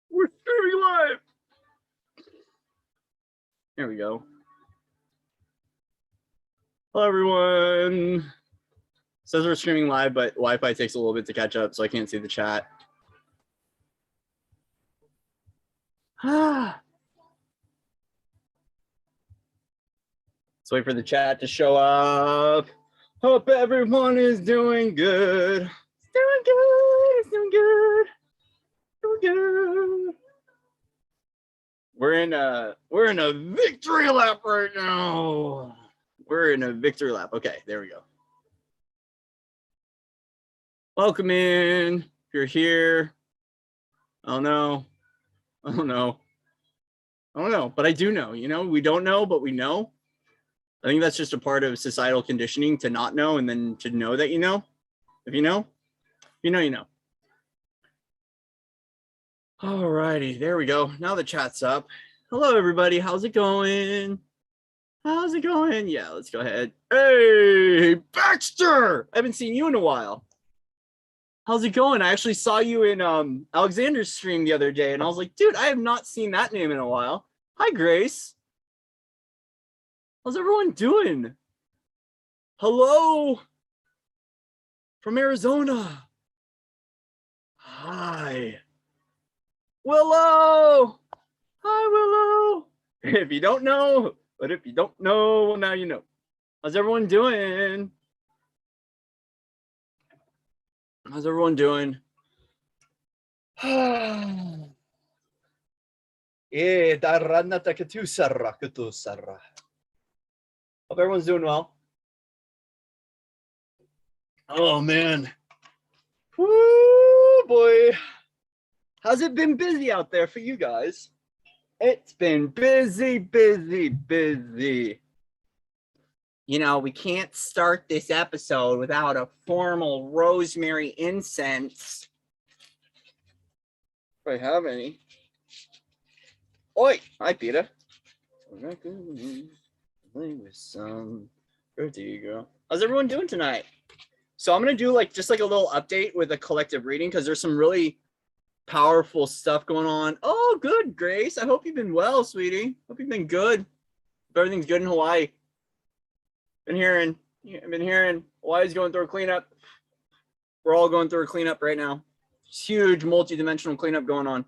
We're streaming live. There we go. Hello, everyone. It says we're streaming live, but Wi-Fi takes a little bit to catch up, so I can't see the chat. Let's wait for the chat to show up. Hope everyone is doing good. It's doing good. It's doing good. Doing good. We're in a victory lap right now. We're in a victory lap. Okay, there we go. Welcome in. If you're here. I don't know. I don't know. But I do know. You know, we don't know, but we know. I think that's just a part of societal conditioning to not know and then to know that you know. If you know, you know, you know. All righty, there we go. Now the chat's up. Hello, everybody. How's it going? How's it going? Yeah, let's go ahead. Hey, Baxter! I haven't seen you in a while. How's it going? I actually saw you in Alexander's stream the other day, and I was like, dude, I have not seen that name in a while. Hi, Grace. How's everyone doing? Hello from Arizona. Hi. Willow. Hi, Willow. If you don't know, but if you don't know, well, now you know. How's everyone doing? How's everyone doing? Yeah, hope everyone's doing well. Oh, man. Woo, boy. How's it been busy out there for you guys? It's been busy, busy, busy. You know, we can't start this episode without a formal rosemary incense. If I have any. Oi, hi, Peter. With some vertigo. How's everyone doing tonight? So I'm gonna do just a little update with a collective reading because there's some really powerful stuff going on. Oh, good, Grace. I hope you've been well, sweetie. Hope you've been good. Hope everything's good in Hawaii. I've been hearing Hawaii's going through a cleanup. We're all going through a cleanup right now. It's huge multi-dimensional cleanup going on.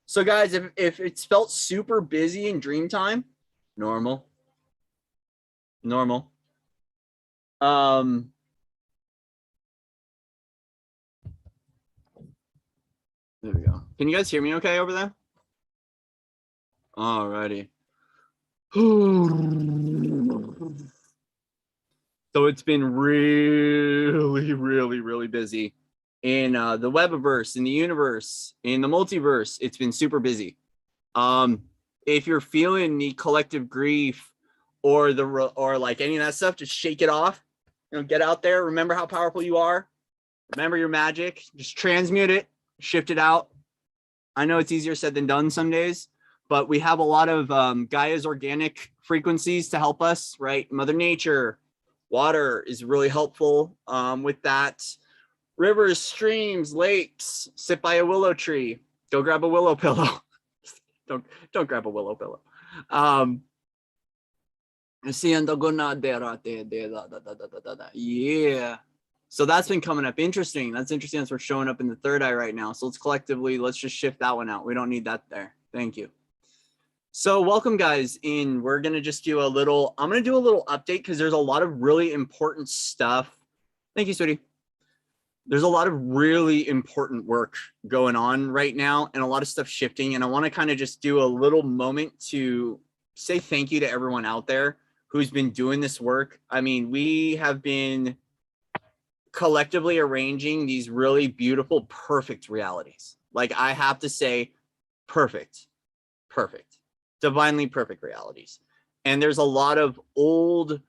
So guys, if it's felt super busy in dream time, normal. There we go. Can you guys hear me okay over there? Alrighty. So it's been really, really, really busy in the Webiverse, in the universe, in the multiverse. It's been super busy. If you're feeling the collective grief or any of that stuff, just shake it off. You know, get out there. Remember how powerful you are. Remember your magic. Just transmute it, shift it out. I know it's easier said than done some days, but we have a lot of Gaia's organic frequencies to help us, right? Mother Nature, water is really helpful with that. Rivers, streams, lakes, sit by a willow tree. Go grab a willow pillow. Don't grab a willow pillow. Yeah. So that's been coming up. Interesting. That's interesting. That's we're showing up in the third eye right now. So let's just shift that one out. We don't need that there. Thank you. So welcome guys in. We're going to just do I'm going to do a little update because there's a lot of really important stuff. Thank you, sweetie. There's a lot of really important work going on right now and a lot of stuff shifting. And I want to kind of just do a little moment to say thank you to everyone out there who's been doing this work. I mean, we have been collectively arranging these really beautiful, perfect realities. Like I have to say, perfect, divinely perfect realities. And there's a lot of old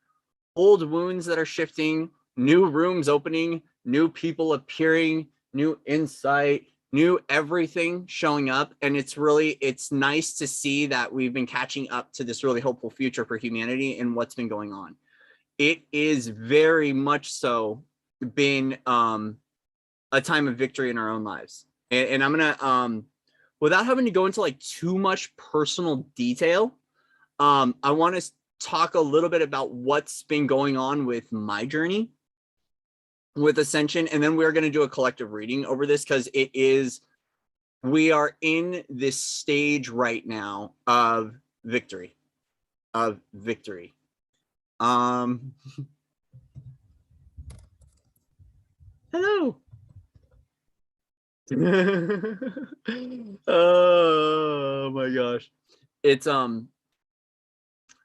wounds that are shifting, new rooms opening, new people appearing, new insight, new everything showing up. And it's nice to see that we've been catching up to this really hopeful future for humanity and what's been going on. It is very much so been a time of victory in our own lives. And I'm gonna without having to go into like too much personal detail, I want to talk a little bit about what's been going on with my journey with Ascension, and then we're going to do a collective reading over this because we are in this stage right now of victory. Hello. Oh my gosh. It's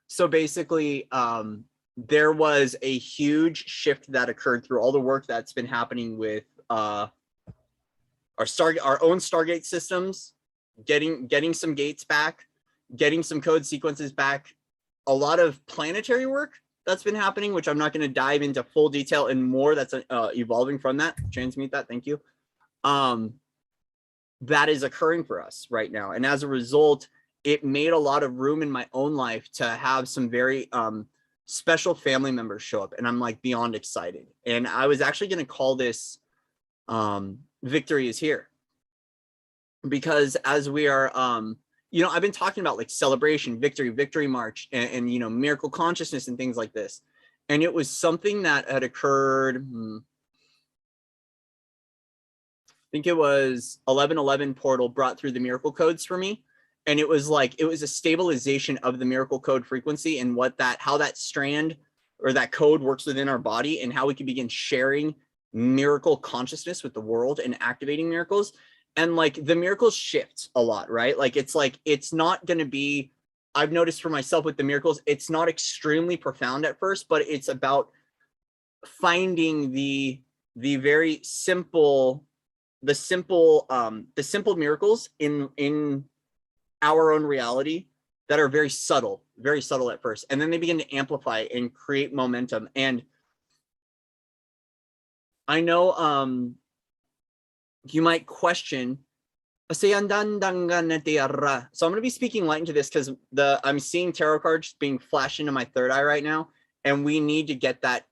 so basically there was a huge shift that occurred through all the work that's been happening with our own Stargate systems, getting some gates back, getting some code sequences back, a lot of planetary work that's been happening, which I'm not going to dive into full detail, and more that's evolving from that. Transmute that, thank you. That is occurring for us right now, and as a result, it made a lot of room in my own life to have some very special family members show up, and I'm like beyond excited. And I was actually going to call this Victory is Here, because as we are I've been talking about like celebration, victory march, and miracle consciousness and things like this, and it was something that had occurred I think it was 1111 portal brought through the miracle codes for me. And it was a stabilization of the miracle code frequency and how that strand or that code works within our body, and how we can begin sharing miracle consciousness with the world and activating miracles. And like the miracles shift a lot, right? It's not going to be, I've noticed for myself with the miracles, it's not extremely profound at first, but it's about finding the very simple, the simple miracles in our own reality that are very subtle at first, and then they begin to amplify and create momentum. And I know you might question, so I'm going to be speaking light into this because I'm seeing tarot cards being flashed into my third eye right now, and we need to get that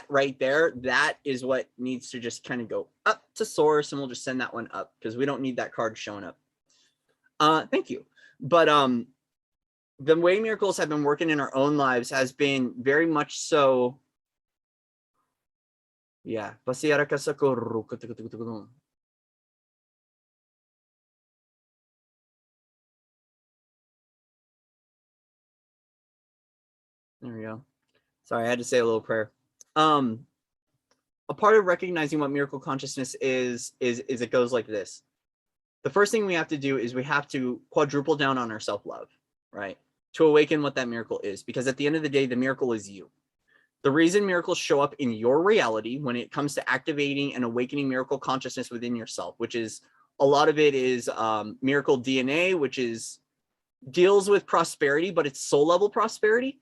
right there. That is what needs to just kind of go up to source, and we'll just send that one up because we don't need that card showing up. Thank you. But the way miracles have been working in our own lives has been very much so. Yeah. There we go. Sorry, I had to say a little prayer. A part of recognizing what miracle consciousness is it goes like this. The first thing we have to do is we have to quadruple down on our self-love, right? To awaken what that miracle is, because at the end of the day, the miracle is you. The reason miracles show up in your reality when it comes to activating and awakening miracle consciousness within yourself, which is a lot of it is miracle DNA, which deals with prosperity, but it's soul level prosperity.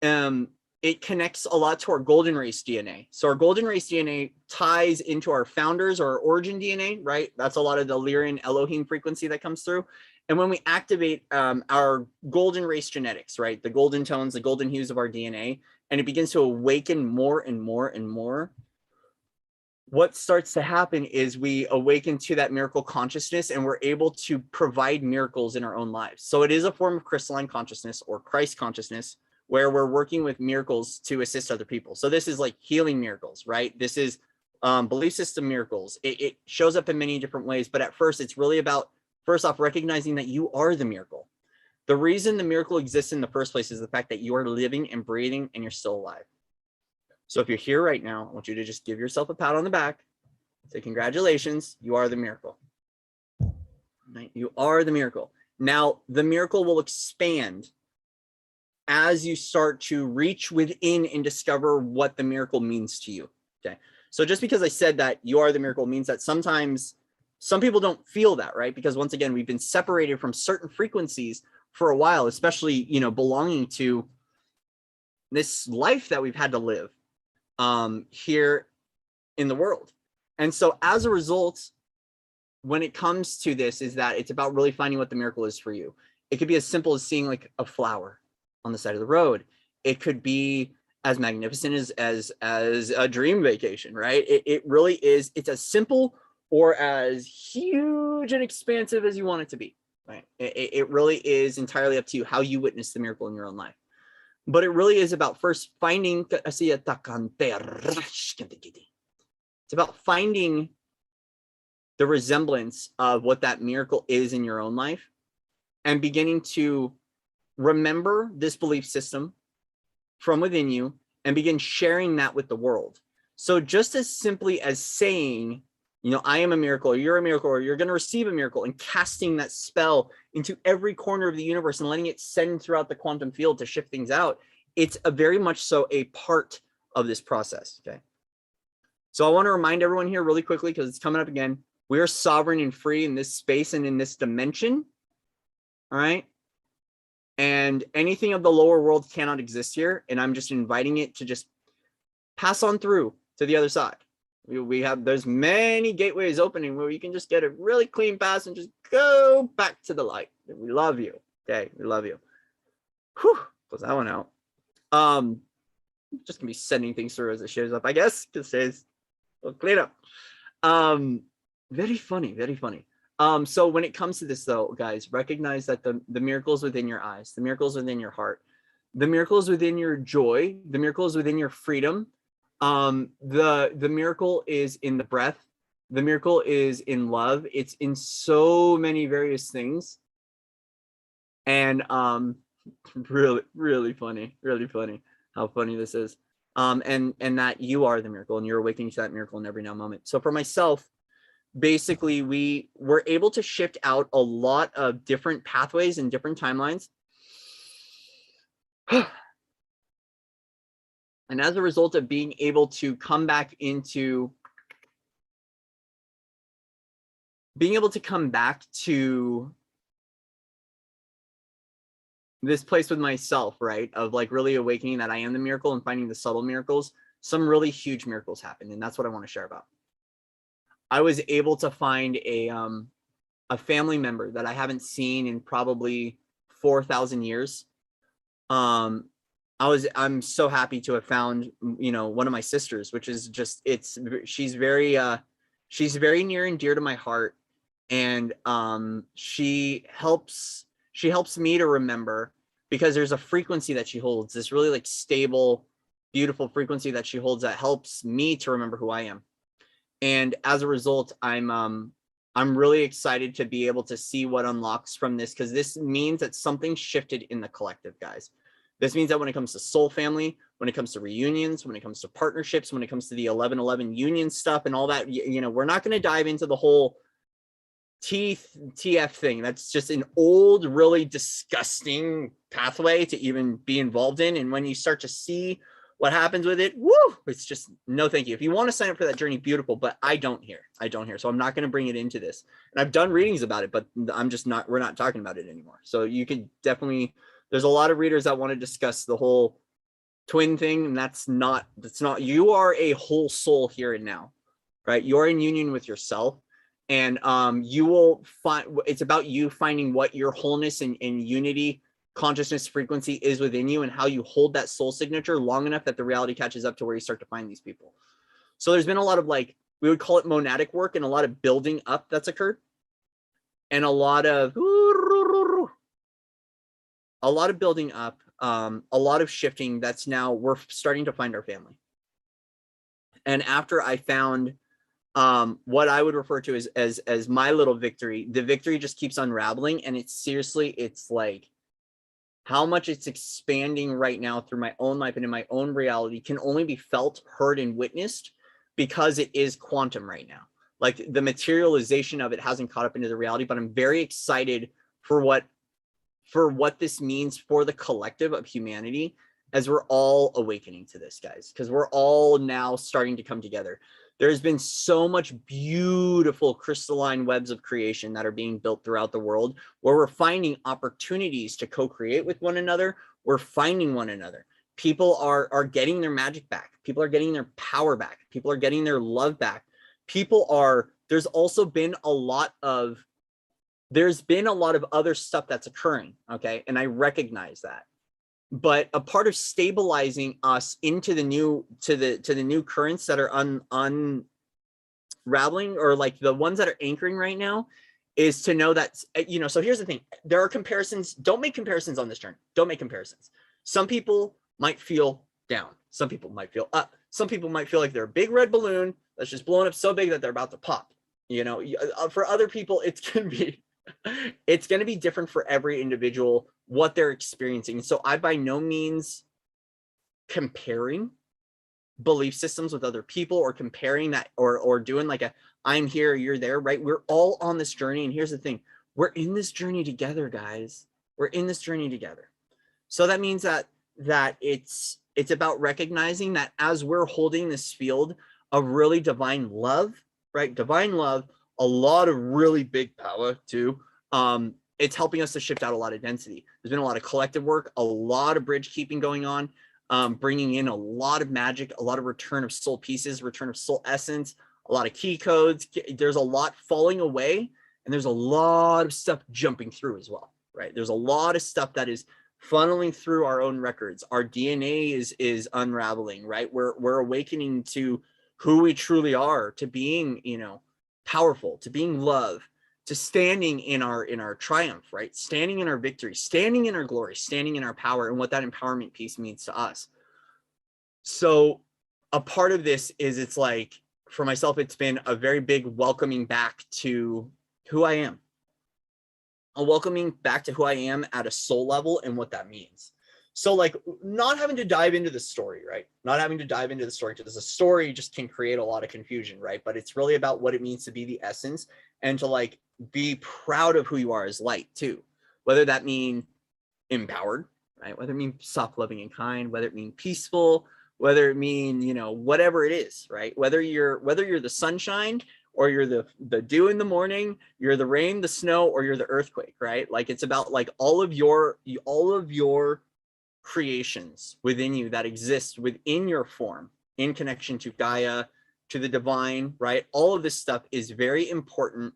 It connects a lot to our golden race DNA. So our golden race DNA ties into our founders or our origin DNA, right? That's a lot of the Lyrian Elohim frequency that comes through. And when we activate our golden race genetics, right? The golden tones, the golden hues of our DNA, and it begins to awaken more and more and more, what starts to happen is we awaken to that miracle consciousness, and we're able to provide miracles in our own lives. So it is a form of crystalline consciousness or Christ consciousness, where we're working with miracles to assist other people. So this is like healing miracles, right? This is belief system miracles. It shows up in many different ways, but at first it's really about, first off, recognizing that you are the miracle. The reason the miracle exists in the first place is the fact that you are living and breathing and you're still alive. So if you're here right now, I want you to just give yourself a pat on the back, say congratulations, you are the miracle. Right? You are the miracle. Now the miracle will expand as you start to reach within and discover what the miracle means to you. Okay. So just because I said that you are the miracle means that sometimes some people don't feel that, right? Because once again, we've been separated from certain frequencies for a while, especially, belonging to this life that we've had to live here in the world. And so as a result, when it comes to this, is that it's about really finding what the miracle is for you. It could be as simple as seeing like a flower on the side of the road. It could be as magnificent as a dream vacation, right? It really is. It's a simple or as huge and expansive as you want it to be, right? It really is entirely up to you how you witness the miracle in your own life. But it really is about first finding, it's about finding the resemblance of what that miracle is in your own life and beginning to remember this belief system from within you and begin sharing that with the world. So just as simply as saying, you know, I am a miracle, or you're a miracle, or you're going to receive a miracle, and casting that spell into every corner of the universe and letting it send throughout the quantum field to shift things out, it's a very much so a part of this process, okay? So I want to remind everyone here really quickly, because it's coming up again, we are sovereign and free in this space and in this dimension, all right? And anything of the lower world cannot exist here, and I'm just inviting it to just pass on through to the other side. We have, there's many gateways opening where you can just get a really clean pass and just go back to the light. We love you. Okay, we love you. Whew, close that one out. Just gonna be sending things through as it shows up, I guess, because it's we'll clean up. Very funny, very funny. So when it comes to this though, guys, recognize that the miracles within your eyes, the miracles within your heart, the miracles within your joy, the miracles within your freedom. The miracle is in the breath. The miracle is in love. It's in so many various things. And really funny how funny this is. And that you are the miracle and you're awakening to that miracle in every now moment. So for myself, basically we were able to shift out a lot of different pathways and different timelines. And as a result of being able to come back into this place with myself, right? Of like really awakening that I am the miracle and finding the subtle miracles, some really huge miracles happened. And that's what I want to share about. I was able to find a family member that I haven't seen in probably 4,000 years. I'm so happy to have found, you know, one of my sisters, which is just, she's very near and dear to my heart. And she helps me to remember, because there's a frequency that she holds, this really like stable, beautiful frequency that she holds that helps me to remember who I am. And as a result, I'm really excited to be able to see what unlocks from this, because this means that something shifted in the collective, guys. This means that when it comes to soul family, when it comes to reunions, when it comes to partnerships, when it comes to the 1111 union stuff and all that, you know, we're not going to dive into the whole TF thing. That's just an old, really disgusting pathway to even be involved in. And when you start to see what happens with it, woo, it's just no thank you. If you want to sign up for that journey, beautiful, but I don't here. So I'm not going to bring it into this. And I've done readings about it, but we're not talking about it anymore. So you could definitely, there's a lot of readers that want to discuss the whole twin thing, and that's not, you are a whole soul here and now, right? You're in union with yourself, and you will find, it's about you finding what your wholeness and unity, consciousness, frequency is within you, and how you hold that soul signature long enough that the reality catches up to where you start to find these people. So there's been a lot of, like, we would call it monadic work, and a lot of building up that's occurred, and a lot of building up, a lot of shifting that's now, we're starting to find our family. And after I found what I would refer to as my little victory, the victory just keeps unraveling. And it's seriously, it's like how much it's expanding right now through my own life and in my own reality can only be felt, heard, and witnessed because it is quantum right now. Like the materialization of it hasn't caught up into the reality, but I'm very excited for what this means for the collective of humanity as we're all awakening to this, guys, because we're all now starting to come together. There's been so much beautiful crystalline webs of creation that are being built throughout the world, where we're finding opportunities to co-create with one another. We're finding one another. People are getting their magic back. People are getting their power back. People are getting their love back. There's also been a lot of other stuff that's occurring, okay? And I recognize that. But a part of stabilizing us into the new, to the new currents that are unraveling, or like the ones that are anchoring right now, is to know that, you know, so here's the thing. There are comparisons. Don't make comparisons on this journey. Don't make comparisons. Some people might feel down. Some people might feel up. Some people might feel like they're a big red balloon that's just blowing up so big that they're about to pop. You know, for other people, it's going to be different for every individual, what they're experiencing. So I by no means comparing belief systems with other people, or comparing that, or doing like a I'm here, you're there, right? We're all on this journey. And here's the thing, we're in this journey together, guys. We're in this journey together. So that means that it's about recognizing that as we're holding this field of really divine love, right? Divine love, a lot of really big power too. It's helping us to shift out a lot of density. There's been a lot of collective work, a lot of bridge keeping going on, bringing in a lot of magic, a lot of return of soul pieces, return of soul essence, a lot of key codes. There's a lot falling away, and there's a lot of stuff jumping through as well, right? There's a lot of stuff that is funneling through our own records. Our DNA is unraveling, right? We're awakening to who we truly are, to being, you know, powerful, to being love, to standing in our triumph, right? Standing in our victory, standing in our glory, standing in our power, and what that empowerment piece means to us. So a part of this is, it's like, for myself, it's been a very big welcoming back to who I am. A welcoming back to who I am at a soul level and what that means. So like, not having to dive into the story, right? Not having to dive into the story, because the story just can create a lot of confusion, right? But it's really about what it means to be the essence, and to like be proud of who you are as light too. Whether that mean empowered, right? Whether it mean soft, loving, and kind, whether it mean peaceful, whether it mean, you know, whatever it is, right? Whether you're the sunshine, or you're the dew in the morning, you're the rain, the snow, or you're the earthquake, right? Like, it's about like all of your creations within you that exist within your form, in connection to Gaia, to the divine, right? All of this stuff is very important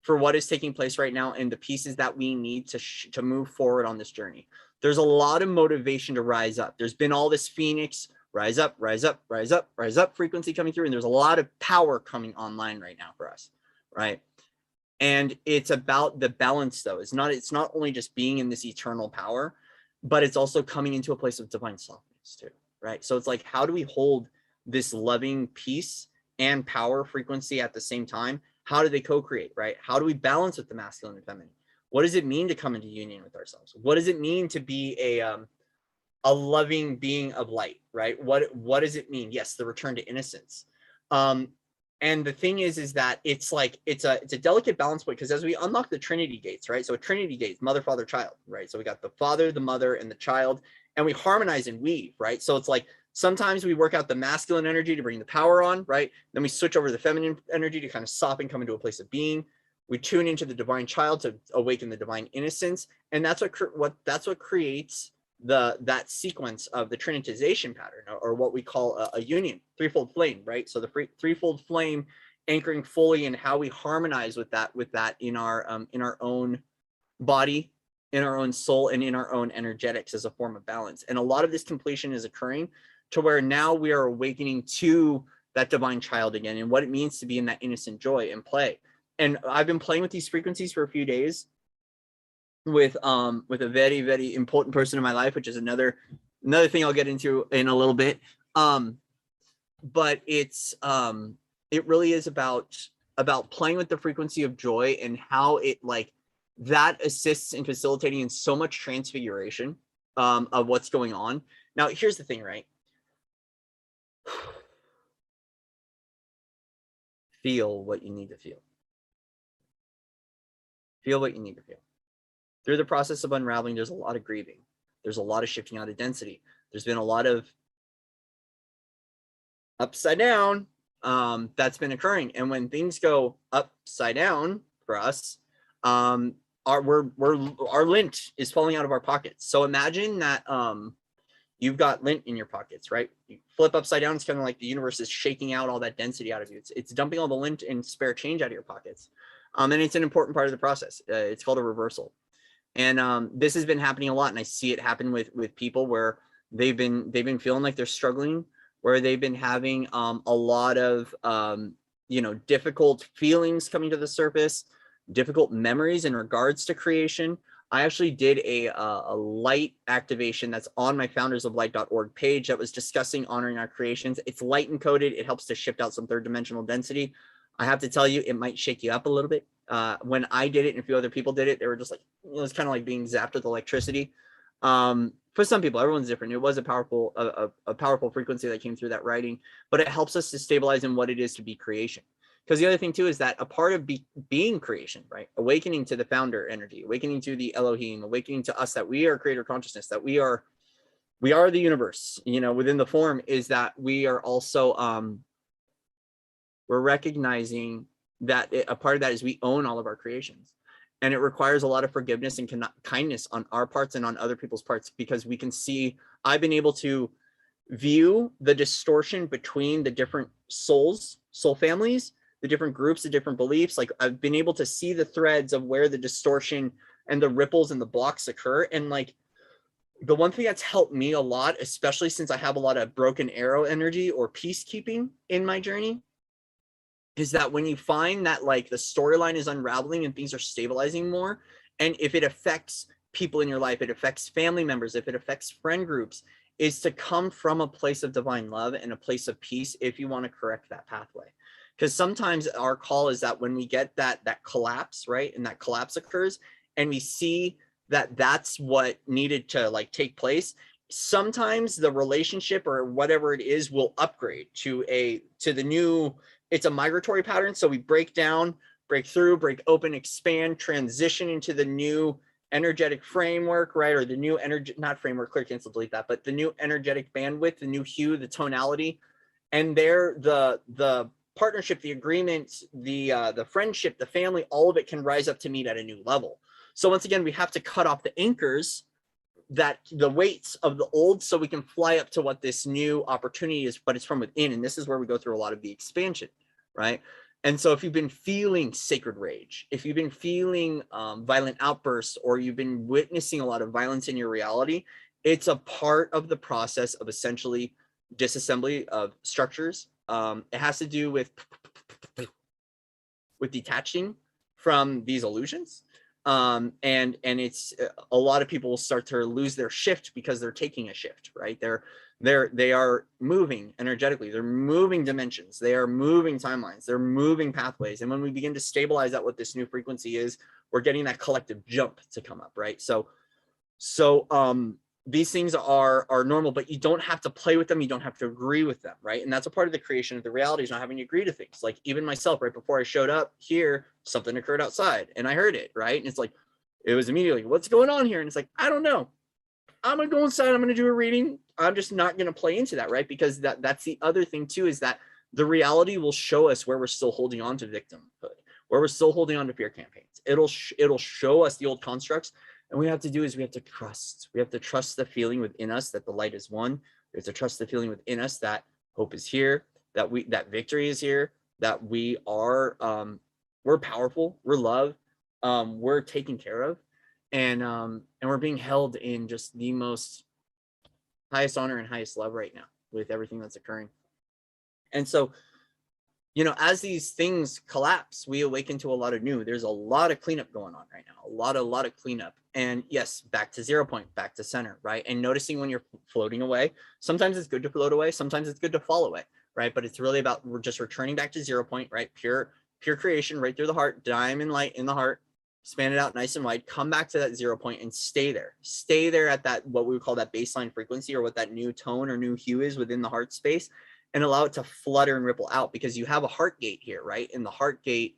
for what is taking place right now, and the pieces that we need to move forward on this journey. There's a lot of motivation to rise up. There's been all this Phoenix rise up, rise up, rise up, rise up frequency coming through, and there's a lot of power coming online right now for us, right? And it's about the balance, though. It's not only just being in this eternal power, but it's also coming into a place of divine softness too, right? So it's like, how do we hold this loving peace and power frequency at the same time? How do they co-create, right? How do we balance with the masculine and feminine? What does it mean to come into union with ourselves? What does it mean to be a loving being of light, right? What does it mean? Yes, the return to innocence. And the thing is that it's like, it's a delicate balance point, because as we unlock the Trinity gates, right? So a Trinity gates, mother, father, child, right? So we got the father, the mother, and the child, and we harmonize and weave, right? So it's like, sometimes we work out the masculine energy to bring the power on, right? Then we switch over to the feminine energy to kind of soften, come into a place of being. We tune into the divine child to awaken the divine innocence. And that's what creates that sequence of the trinitization pattern, or what we call a union, threefold flame, right? So the threefold flame anchoring fully in how we harmonize with that in our own body, in our own soul, and in our own energetics as a form of balance. And a lot of this completion is occurring to where now we are awakening to that divine child again, and what it means to be in that innocent joy and play. And I've been playing with these frequencies for a few days with a very, very important person in my life, which is another thing I'll get into in a little bit. But it's it really is about playing with the frequency of joy, and how it like that assists in facilitating in so much transfiguration of what's going on. Now, here's the thing, right? Feel what you need to feel. Feel what you need to feel. Through the process of unraveling, there's a lot of grieving. There's a lot of shifting out of density. There's been a lot of upside down that's been occurring. And when things go upside down for us, our lint is falling out of our pockets. So imagine that you've got lint in your pockets, right? You flip upside down, it's kind of like the universe is shaking out all that density out of you. It's dumping all the lint and spare change out of your pockets. And it's an important part of the process. It's called a reversal. And this has been happening a lot, and I see it happen with people where they've been feeling like they're struggling, where they've been having a lot of difficult feelings coming to the surface, difficult memories in regards to creation. I actually did a light activation that's on my foundersoflight.org page that was discussing honoring our creations. It's light encoded. It helps to shift out some third dimensional density. I have to tell you, it might shake you up a little bit. When I did it and a few other people did it, they were just like, it was kind of like being zapped with electricity. For some people, everyone's different. It was a powerful frequency that came through that writing, but it helps us to stabilize in what it is to be creation. Because the other thing too is that a part of being creation, right? Awakening to the founder energy, awakening to the Elohim, awakening to us that we are creator consciousness, that we are the universe, within the form, is that we are also we're recognizing that a part of that is we own all of our creations. And it requires a lot of forgiveness and kindness on our parts and on other people's parts, because we can see, I've been able to view the distortion between the different soul families, the different groups, the different beliefs. Like, I've been able to see the threads of where the distortion and the ripples and the blocks occur. And like, the one thing that's helped me a lot, especially since I have a lot of broken arrow energy or peacekeeping in my journey, is that when you find that like the storyline is unraveling and things are stabilizing more, and if it affects people in your life, it affects family members, if it affects friend groups, is to come from a place of divine love and a place of peace if you want to correct that pathway. Because sometimes our call is that when we get that collapse, right, and that collapse occurs, and we see that that's what needed to like take place, sometimes the relationship or whatever it is will upgrade to the new. It's a migratory pattern. So we break down, break through, break open, expand, transition into the new energetic framework, right? Or the new energy, not framework, clear, cancel, delete that, but the new energetic bandwidth, the new hue, the tonality. And there, the partnership, the agreement, the friendship, the family, all of it can rise up to meet at a new level. So once again, we have to cut off the anchors, that the weights of the old, so we can fly up to what this new opportunity is, but it's from within. And this is where we go through a lot of the expansion, right? And so if you've been feeling sacred rage, if you've been feeling violent outbursts, or you've been witnessing a lot of violence in your reality, it's a part of the process of essentially disassembly of structures. It has to do with detaching from these illusions. And it's a lot of people will start to lose their shift because they're taking a shift, right? They are moving energetically, they're moving dimensions, they are moving timelines, they're moving pathways. And when we begin to stabilize out what this new frequency is, we're getting that collective jump to come up, right? So these things are normal, but you don't have to play with them, you don't have to agree with them, right? And that's a part of the creation of the reality, is not having to agree to things. Like even myself, right before I showed up here, something occurred outside and I heard it, right? And it's like, it was immediately, what's going on here? And it's like, I don't know, I'm gonna go inside, I'm gonna do a reading. I'm just not gonna play into that, right? Because that's the other thing too, is that the reality will show us where we're still holding on to victimhood, where we're still holding on to fear campaigns. It'll show us the old constructs. And what we have to do is we have to trust. We have to trust the feeling within us that the light is one. We have to trust the feeling within us that hope is here, that victory is here, that we are we're powerful, we're loved, we're taken care of, and we're being held in just the most highest honor and highest love right now with everything that's occurring. And so, as these things collapse, we awaken to a lot of new. There's a lot of cleanup going on right now, a lot of cleanup. And yes, back to 0 point, back to center, right? And noticing when you're floating away. Sometimes it's good to float away, sometimes it's good to fall away, right? But it's really about, we're just returning back to 0 point, right? Pure creation right through the heart, diamond light in the heart, span it out nice and wide, come back to that 0 point and stay there at that, what we would call that baseline frequency, or what that new tone or new hue is within the heart space, and allow it to flutter and ripple out, because you have a heart gate here, right? And the heart gate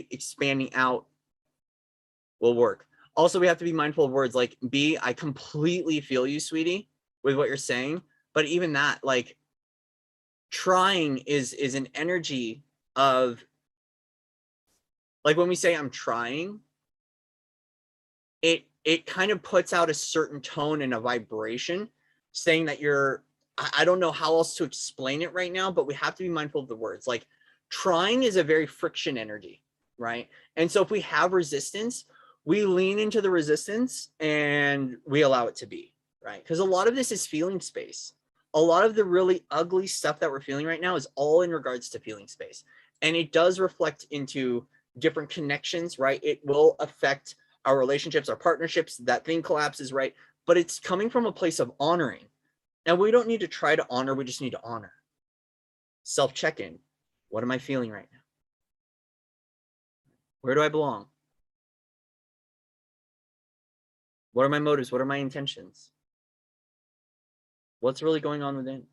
expanding out will work. Also, we have to be mindful of words like, B, I completely feel you, sweetie, with what you're saying. But even that, like, trying is an energy of, like, when we say I'm trying, it kind of puts out a certain tone and a vibration, saying that you're, I don't know how else to explain it right now, but we have to be mindful of the words. Like, trying is a very friction energy, right? And so if we have resistance, we lean into the resistance and we allow it to be, right? Because a lot of this is feeling space. a lot of the really ugly stuff that we're feeling right now is all in regards to feeling space. And it does reflect into different connections, right? It will affect our relationships, our partnerships, that thing collapses, right? But it's coming from a place of honoring. And we don't need to try to honor, we just need to honor. Self-check-in. What am I feeling right now? Where do I belong? What are my motives? What are my intentions? What's really going on within?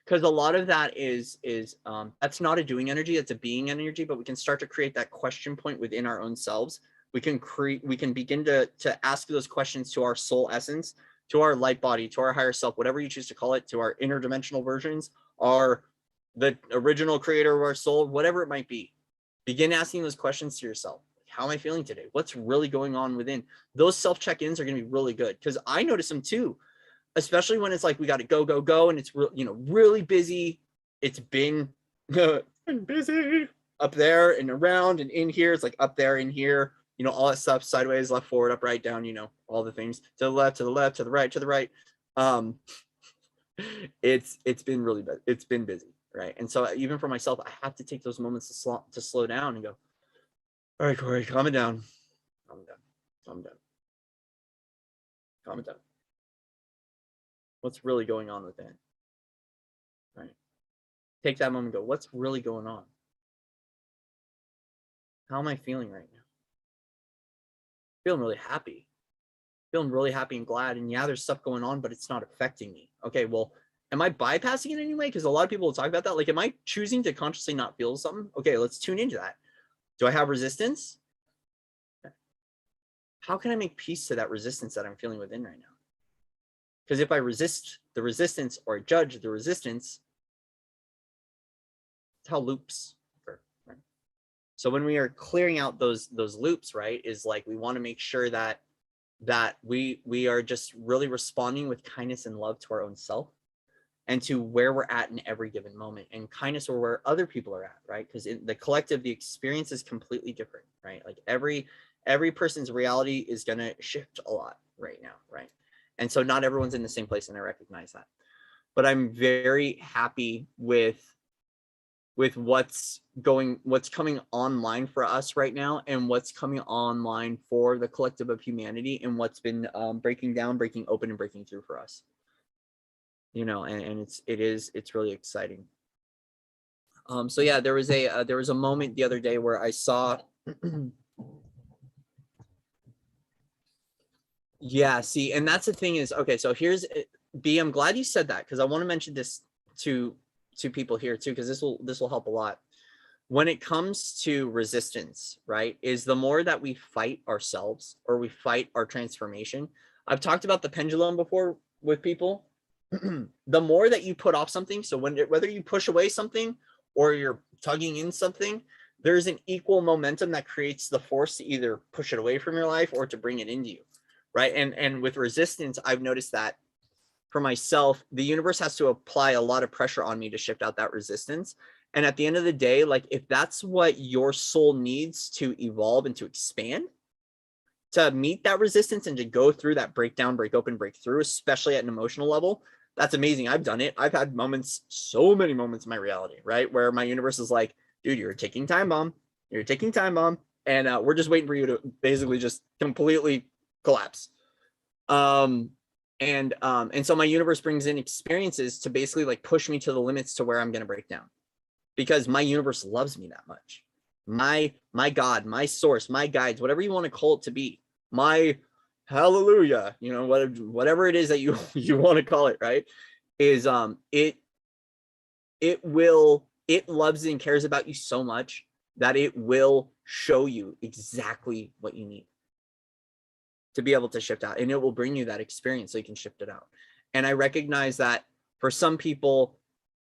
Because a lot of that is that's not a doing energy, it's a being energy, but we can start to create that question point within our own selves. We can begin to ask those questions to our soul essence, to our light body, to our higher self, whatever you choose to call it, to our interdimensional versions, the original creator of our soul, whatever it might be. Begin asking those questions to yourself. How am I feeling today? What's really going on within? Those self-check-ins are going to be really good, because I notice them too, especially when it's like we got to go, and it's really busy. It's been busy up there and around and in here. It's like up there, in here, all that stuff, sideways, left, forward, up, right, down, all the things, to the left, to the left, to the right, to the right. It's been really bad. It's been busy, right? And so even for myself, I have to take those moments to slow down and go, all right, Corey, calm it down. Calm it down. Calm it down. Calm it down. What's really going on within? Right? Take that moment and go, what's really going on? How am I feeling right now? Feeling really happy. Feeling really happy and glad. And yeah, there's stuff going on, but it's not affecting me. Okay, well, am I bypassing it anyway? Because a lot of people will talk about that. Like, am I choosing to consciously not feel something? Okay, let's tune into that. Do I have resistance? How can I make peace to that resistance that I'm feeling within right now? Because if I resist the resistance or judge the resistance, it's how loops occur, right? So when we are clearing out those loops, right, is like we want to make sure that we are just really responding with kindness and love to our own self and to where we're at in every given moment, and kindness or where other people are at, right? Because in the collective, the experience is completely different, right? Like every person's reality is going to shift a lot right now, right? And so not everyone's in the same place, and I recognize that. But I'm very happy with what's coming online for us right now, and what's coming online for the collective of humanity, and what's been breaking down, breaking open, and breaking through for us. And it's really exciting. So yeah, there was a moment the other day where I saw yeah, see, and that's the thing is, okay, so here's B, I'm glad you said that, because I want to mention this to people here too, because this will help a lot. When it comes to resistance, right, is the more that we fight ourselves or we fight our transformation. I've talked about the pendulum before with people. The more that you put off something, so whether you push away something or you're tugging in something, there's an equal momentum that creates the force to either push it away from your life or to bring it into you, right? And with resistance, I've noticed that for myself, the universe has to apply a lot of pressure on me to shift out that resistance. And at the end of the day, like, if that's what your soul needs to evolve and to expand, to meet that resistance and to go through that breakdown, break open, break through, especially at an emotional level, that's amazing. I've done it. I've had moments, so many moments in my reality, right, where my universe is like, dude, you're a ticking time bomb. You're a ticking time bomb. And we're just waiting for you to basically just completely collapse. And so my universe brings in experiences to basically like push me to the limits to where I'm going to break down, because my universe loves me that much. My God, my source, my guides, whatever you want to call it to be, my hallelujah, whatever it is that you want to call it, right, is it loves and cares about you so much that it will show you exactly what you need to be able to shift out, and it will bring you that experience so you can shift it out. And I recognize that for some people,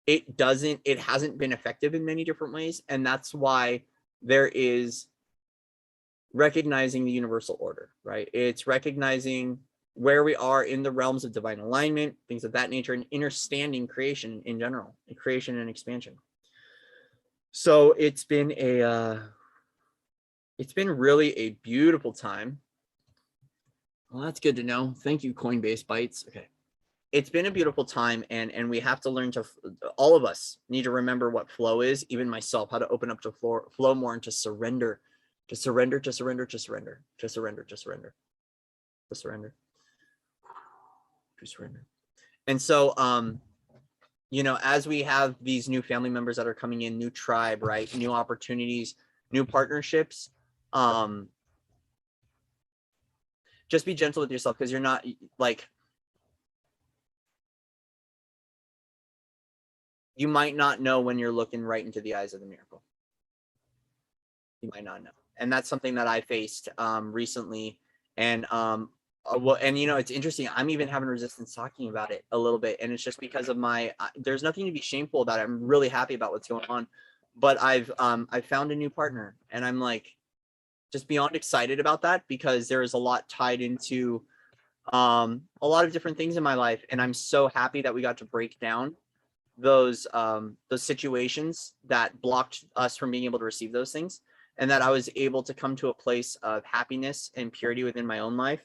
it hasn't been effective in many different ways. And that's why there is recognizing the universal order, right? It's recognizing where we are in the realms of divine alignment, things of that nature, and understanding creation in general, and creation and expansion. So it's been really a beautiful time. Well, that's good to know. Thank you, Coinbase Bytes. Okay. it's been a beautiful time, and we have to learn to, all of us need to remember what flow is, even myself, how to open up to flow more and to surrender, to surrender, to surrender, to surrender, to surrender, to surrender, to surrender, to surrender. And so, you know, as we have these new family members that are coming in, new tribe, right? New opportunities, new partnerships, just be gentle with yourself, because you're not like, you might not know when you're looking right into the eyes of the miracle. You might not know. And that's something that I faced recently. And well, and you know, it's interesting. I'm even having resistance talking about it a little bit. And it's just because of my, there's nothing to be shameful about it. I'm really happy about what's going on. But I've found a new partner, and I'm like just beyond excited about that, because there is a lot tied into a lot of different things in my life. And I'm so happy that we got to break down those situations that blocked us from being able to receive those things, and that I was able to come to a place of happiness and purity within my own life,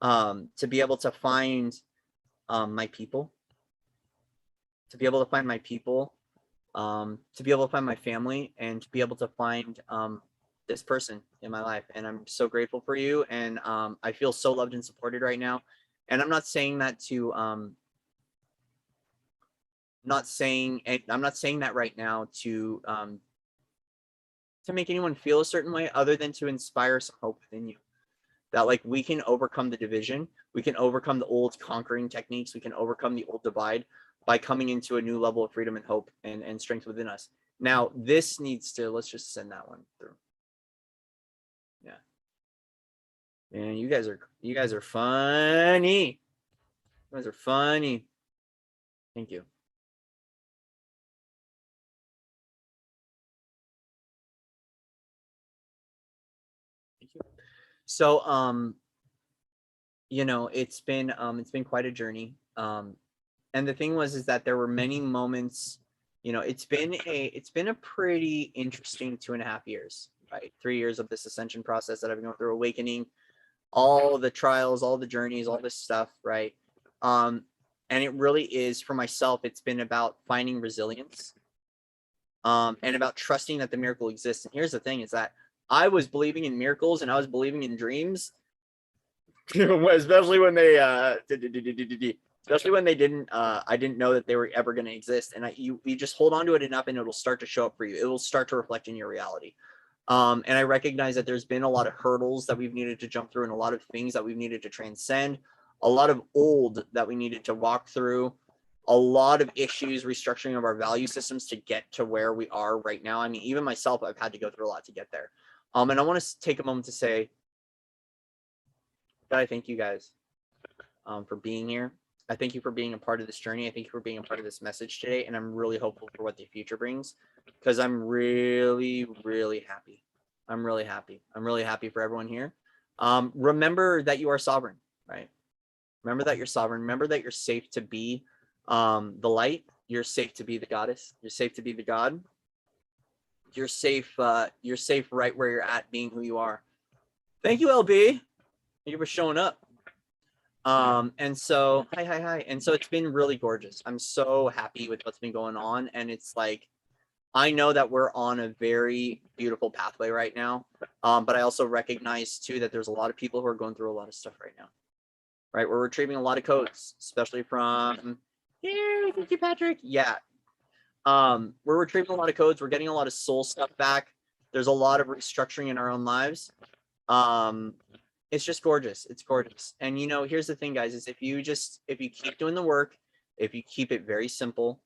to be able to find my people, to be able to find my people, to be able to find my family, and to be able to find this person in my life. And I'm so grateful for you, and I feel so loved and supported right now. And I'm not saying that to I'm not saying that right now to make anyone feel a certain way, other than to inspire some hope within you, that like we can overcome the division, we can overcome the old conquering techniques, we can overcome the old divide by coming into a new level of freedom and hope and strength within us. Now this needs to, let's just send that one through. Yeah. And you guys are funny. You guys are funny. Thank you. Thank you. So you know, it's been quite a journey. And the thing is that there were many moments, you know, it's been a pretty interesting 2.5 years, right? 3 years of this ascension process that I've been going through, awakening, all the trials, all the journeys, all this stuff, right? And it really is, for myself, it's been about finding resilience, and about trusting that the miracle exists. And here's the thing, is that I was believing in miracles and I was believing in dreams, especially when they didn't I didn't know that they were ever going to exist. And you just hold on to it enough and it'll start to show up for you. It will start to reflect in your reality. And I recognize that there's been a lot of hurdles that we've needed to jump through, and a lot of things that we've needed to transcend, a lot of old that we needed to walk through, a lot of issues, restructuring of our value systems to get to where we are right now. I mean, even myself, I've had to go through a lot to get there. And I want to take a moment to say that I thank you guys for being here. I thank you for being a part of this journey. I thank you for being a part of this message today. And I'm really hopeful for what the future brings, because I'm really, really happy. I'm really happy. I'm really happy for everyone here. Remember that you are sovereign, right? Remember that you're sovereign. Remember that you're safe to be the light. You're safe to be the goddess. You're safe to be the god. You're safe right where you're at, being who you are. Thank you, LB. Thank you for showing up. And so hi. And so it's been really gorgeous. I'm so happy with what's been going on. And it's like, I know that we're on a very beautiful pathway right now. But I also recognize too that there's a lot of people who are going through a lot of stuff right now. Right? We're retrieving a lot of codes, especially from here. Thank you, Patrick. Yeah. We're retrieving a lot of codes. We're getting a lot of soul stuff back. There's a lot of restructuring in our own lives. It's just gorgeous. It's gorgeous. And you know, here's the thing, guys, is if you keep doing the work, if you keep it very simple,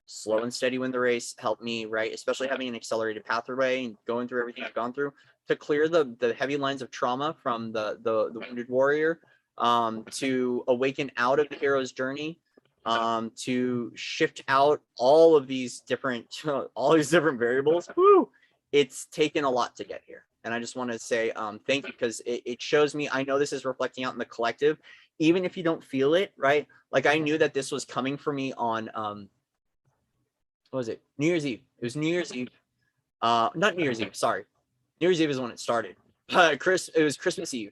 slow and steady win the race, help me, right? Especially having an accelerated pathway and going through everything I've gone through to clear the heavy lines of trauma from the wounded warrior, to awaken out of the hero's journey, to shift out all these different variables. Woo! It's taken a lot to get here. And I just want to say thank you, because it shows me, I know this is reflecting out in the collective, even if you don't feel it, right? Like I knew that this was coming for me on, what was it? New Year's Eve. It was New Year's Eve. Not New Year's Eve, sorry. New Year's Eve is when it started. It was Christmas Eve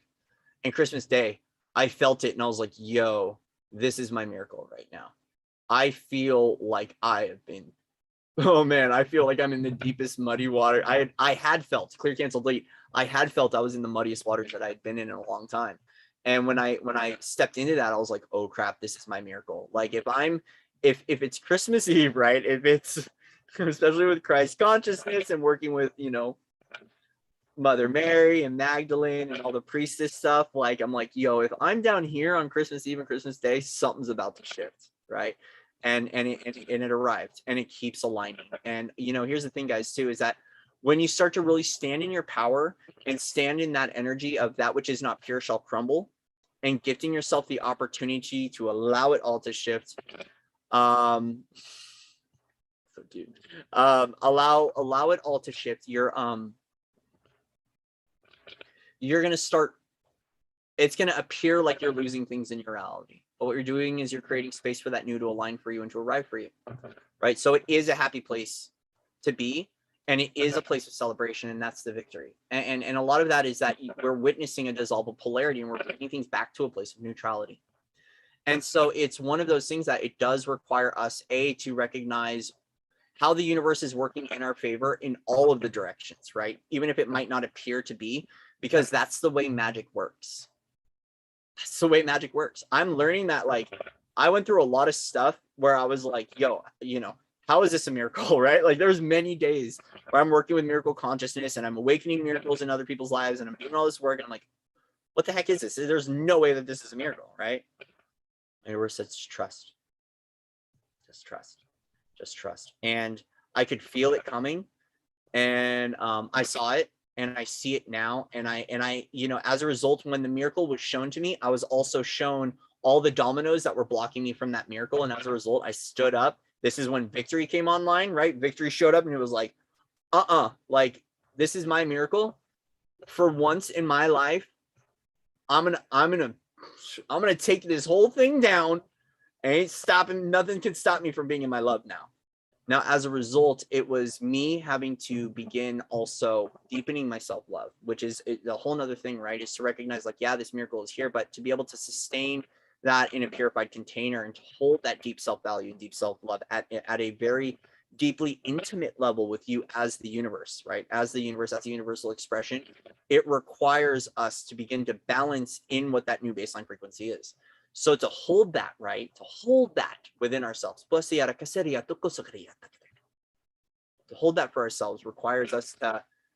and Christmas Day. I felt it and I was like, yo, this is my miracle right now. I feel like I have been, oh man, I feel like I'm in the deepest muddy water. I had felt, clear, cancel, delete. I had felt I was in the muddiest waters that I had been in a long time. And when I stepped into that, I was like, oh crap, this is my miracle. Like if it's Christmas Eve, right? If it's, especially with Christ consciousness and working with, you know, Mother Mary and Magdalene and all the priestess stuff, like I'm like, yo, if I'm down here on Christmas Eve and Christmas Day, something's about to shift, right? And it arrived, and it keeps aligning. And you know, here's the thing, guys, too, is that when you start to really stand in your power and stand in that energy of that which is not pure shall crumble, and gifting yourself the opportunity to allow it all to shift, allow it all to shift. You're going to start, it's going to appear like you're losing things in your reality. But what you're doing is you're creating space for that new to align for you and to arrive for you, right? So it is a happy place to be, and it is a place of celebration, and that's the victory. And a lot of that is that we're witnessing a dissolve of polarity, and we're bringing things back to a place of neutrality. And so it's one of those things that it does require us, to recognize how the universe is working in our favor in all of the directions, right? Even if it might not appear to be, because that's the way magic works. That's the way magic works. I'm learning that, like, I went through a lot of stuff where I was like, yo, you know, how is this a miracle, right? Like, there's many days where I'm working with miracle consciousness and I'm awakening miracles in other people's lives and I'm doing all this work and I'm like, what the heck is this? There's no way that this is a miracle, right? And the universe says, trust. Just trust. Just trust. And I could feel it coming, and I saw it, and I see it now. And I, you know, as a result, when the miracle was shown to me, I was also shown all the dominoes that were blocking me from that miracle. And as a result, I stood up. This is when victory came online, right? Victory showed up, and it was like, like, this is my miracle. For once in my life, I'm gonna take this whole thing down. Ain't stopping. Nothing can stop me from being in my love now. Now, as a result, it was me having to begin also deepening my self-love, which is a whole nother thing, right? Is to recognize, like, yeah, this miracle is here, but to be able to sustain that in a purified container and to hold that deep self-value and deep self-love at a very deeply intimate level with you as the universe, right? As the universe, as a universal expression, it requires us to begin to balance in what that new baseline frequency is. So to hold that, right, to hold that within ourselves, to hold that for ourselves requires us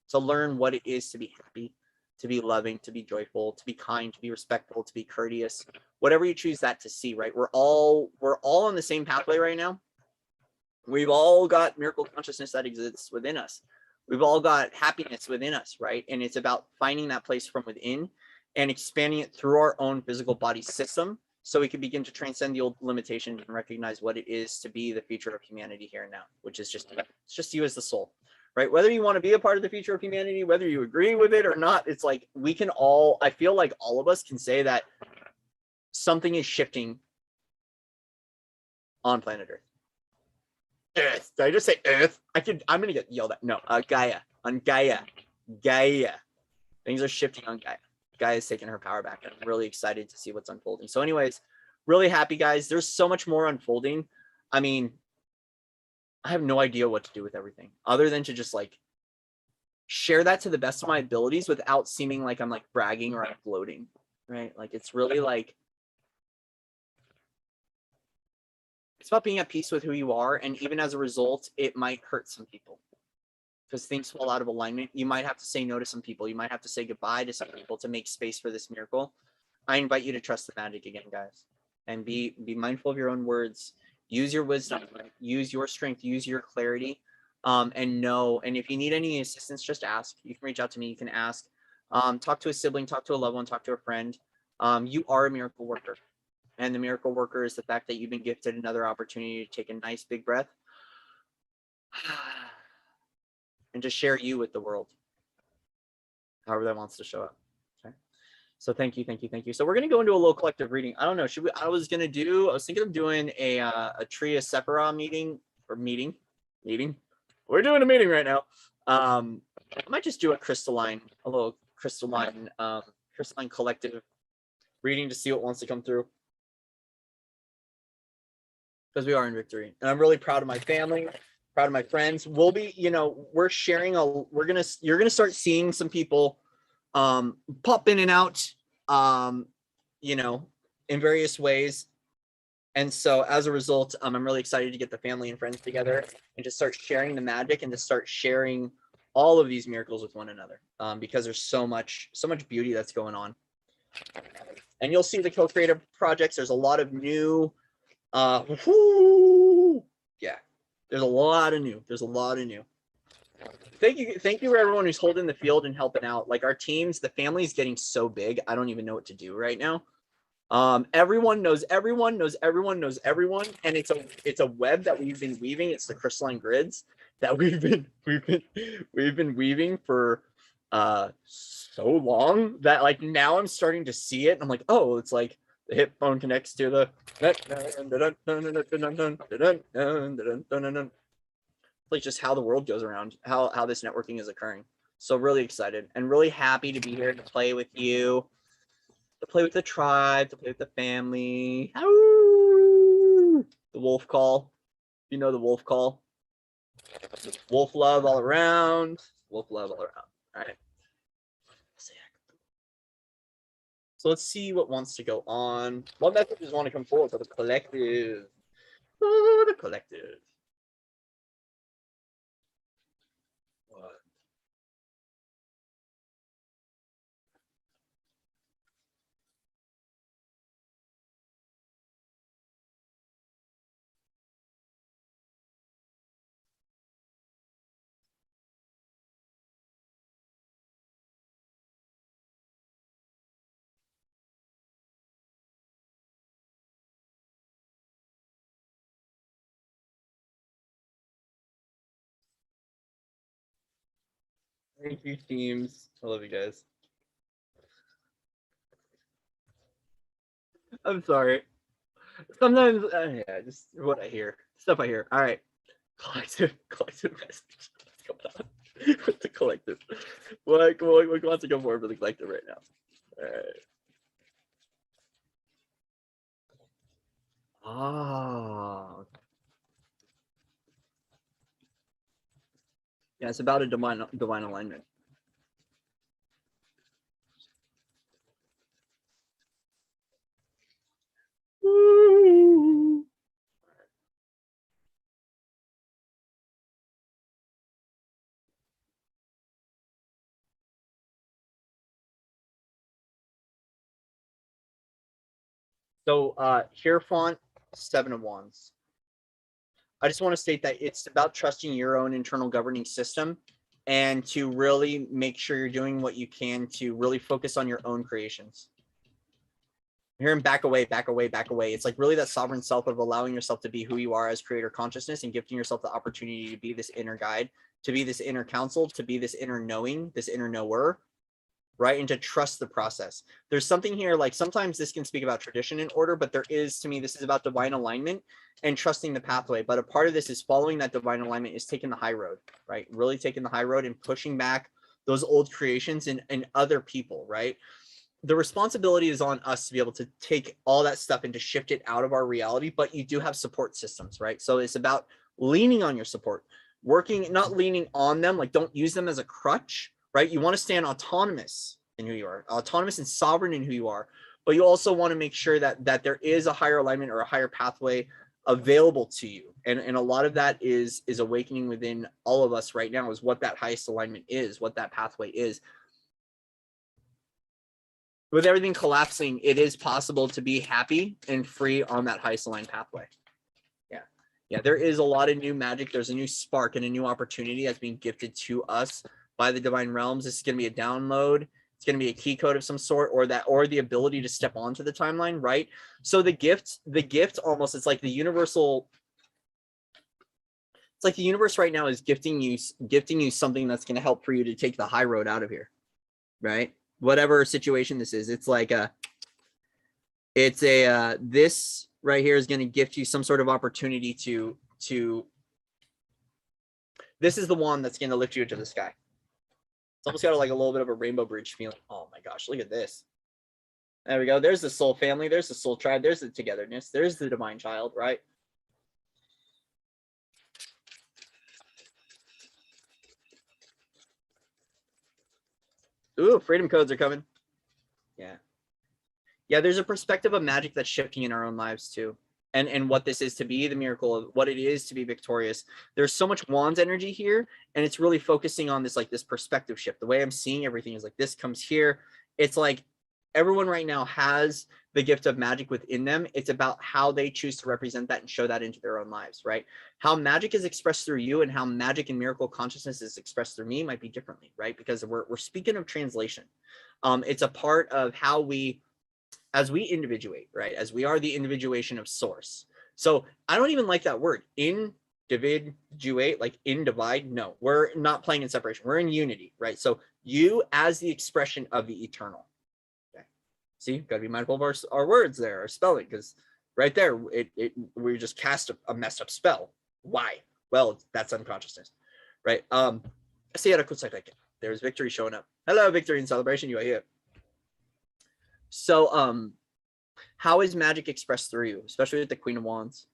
to learn what it is to be happy, to be loving, to be joyful, to be kind, to be respectful, to be courteous, whatever you choose that to see, right? We're all on the same pathway right now. We've all got miracle consciousness that exists within us. We've all got happiness within us, right? And it's about finding that place from within and expanding it through our own physical body system, so we can begin to transcend the old limitations and recognize what it is to be the future of humanity here and now, which is just you as the soul, right? Whether you want to be a part of the future of humanity, whether you agree with it or not, it's like we can all, I feel like all of us can say that something is shifting on planet Earth. Earth. Did I just say Earth? I'm going to get yelled at. No, Gaia. On Gaia. Gaia. Things are shifting on Gaia. Gaia is taking her power back. I'm really excited to see what's unfolding. So anyways, really happy, guys. There's so much more unfolding. I mean, I have no idea what to do with everything other than to just like share that to the best of my abilities without seeming like I'm like bragging or I'm gloating, right? Like, it's really like, it's about being at peace with who you are. And even as a result, it might hurt some people because things fall out of alignment. You might have to say no to some people. You might have to say goodbye to some people to make space for this miracle. I invite you to trust the magic again, guys, and be mindful of your own words. Use your wisdom, right? Use your strength, use your clarity, and know. And if you need any assistance, just ask. You can reach out to me. You can ask. Talk to a sibling, talk to a loved one, talk to a friend. You are a miracle worker. And the miracle worker is the fact that you've been gifted another opportunity to take a nice big breath and just share you with the world, however that wants to show up. Okay. So thank you, thank you, thank you. So we're gonna go into a little collective reading. I don't know. Should we? I was thinking of doing a Tria Sephiroth meeting. We're doing a meeting right now. I might just do a little crystalline collective reading to see what wants to come through. because we are in victory. And I'm really proud of my family, proud of my friends. We'll be, you know, we're sharing you're gonna start seeing some people pop in and out, you know, in various ways. And so as a result, I'm really excited to get the family and friends together and to start sharing the magic and to start sharing all of these miracles with one another, because there's so much beauty that's going on. And you'll see the co-creative projects. There's a lot of new, yeah, there's a lot of new. Thank you for everyone who's holding the field and helping out. Like our teams, the family is getting so big. I don't even know what to do right now. Everyone knows everyone, and it's a web that we've been weaving. It's the crystalline grids that we've been weaving for so long that like now I'm starting to see it and I'm like, oh, it's like the hip bone connects to the like just how the world goes around, how this networking is occurring. So really excited and really happy to be here to play with you, to play with the tribe, to play with the family. The wolf call. You know the wolf call. Wolf love all around. Wolf love all around. All right. So let's see what wants to go on. What messages want to come forward for the collective? Oh, the collective. What? Thank you, teams. I love you guys. I'm sorry. Sometimes, yeah, just what I hear, stuff I hear. All right, collective message. What's going on with the collective? What wants to go forward for the collective right now? All right. Ah, yeah, it's about a divine alignment. Woo. So here font 7 of Wands. I just want to state that it's about trusting your own internal governing system and to really make sure you're doing what you can to really focus on your own creations. Hear him back away, back away, back away. It's like really that sovereign self of allowing yourself to be who you are as creator consciousness and gifting yourself the opportunity to be this inner guide, to be this inner counsel, to be this inner knowing, this inner knower, right? And to trust the process. There's something here, like sometimes this can speak about tradition and order, but there is, to me, this is about divine alignment and trusting the pathway. But a part of this is following that divine alignment is taking the high road, right? Really taking the high road and pushing back those old creations and other people, right? The responsibility is on us to be able to take all that stuff and to shift it out of our reality, but you do have support systems, right? So it's about leaning on your support, working, not leaning on them, like don't use them as a crutch, right? You want to stand autonomous in who you are, autonomous and sovereign in who you are, but you also want to make sure that there is a higher alignment or a higher pathway available to you. And a lot of that is awakening within all of us right now, is what that highest alignment is, what that pathway is. With everything collapsing, it is possible to be happy and free on that highest aligned pathway. Yeah, there is a lot of new magic. There's a new spark and a new opportunity that's being gifted to us by the divine realms. This is going to be a download. It's going to be a key code of some sort, or the ability to step onto the timeline, right? So the gift almost, it's like the universal. It's like the universe right now is gifting you something that's going to help for you to take the high road out of here, right? Whatever situation this is, it's like this right here is going to gift you some sort of opportunity to this is the one that's going to lift you into the sky. It's almost got like a little bit of a rainbow bridge feeling. Oh my gosh, look at this. There we go. There's the soul family. There's the soul tribe. There's the togetherness. There's the divine child, right? Ooh, freedom codes are coming. Yeah. Yeah, there's a perspective of magic that's shifting in our own lives too. And what this is to be the miracle, of what it is to be victorious. There's so much wands energy here, and it's really focusing on this, like this perspective shift. The way I'm seeing everything is like this comes here. It's like everyone right now has the gift of magic within them. It's about how they choose to represent that and show that into their own lives, right? How magic is expressed through you and how magic and miracle consciousness is expressed through me might be differently, right? Because we're speaking of translation. It's a part of how we, as we individuate, right? As we are the individuation of source. So I don't even like that word, individuate, like in divide. No, we're not playing in separation. We're in unity, right? So you as the expression of the eternal. Okay. See, gotta be mindful of our words there, our spelling, because right there, we just cast a messed up spell. Why? Well, that's unconsciousness, right? There's Victory showing up. Hello, Victory and Celebration, you are here. So, how is magic expressed through you, especially with the Queen of Wands?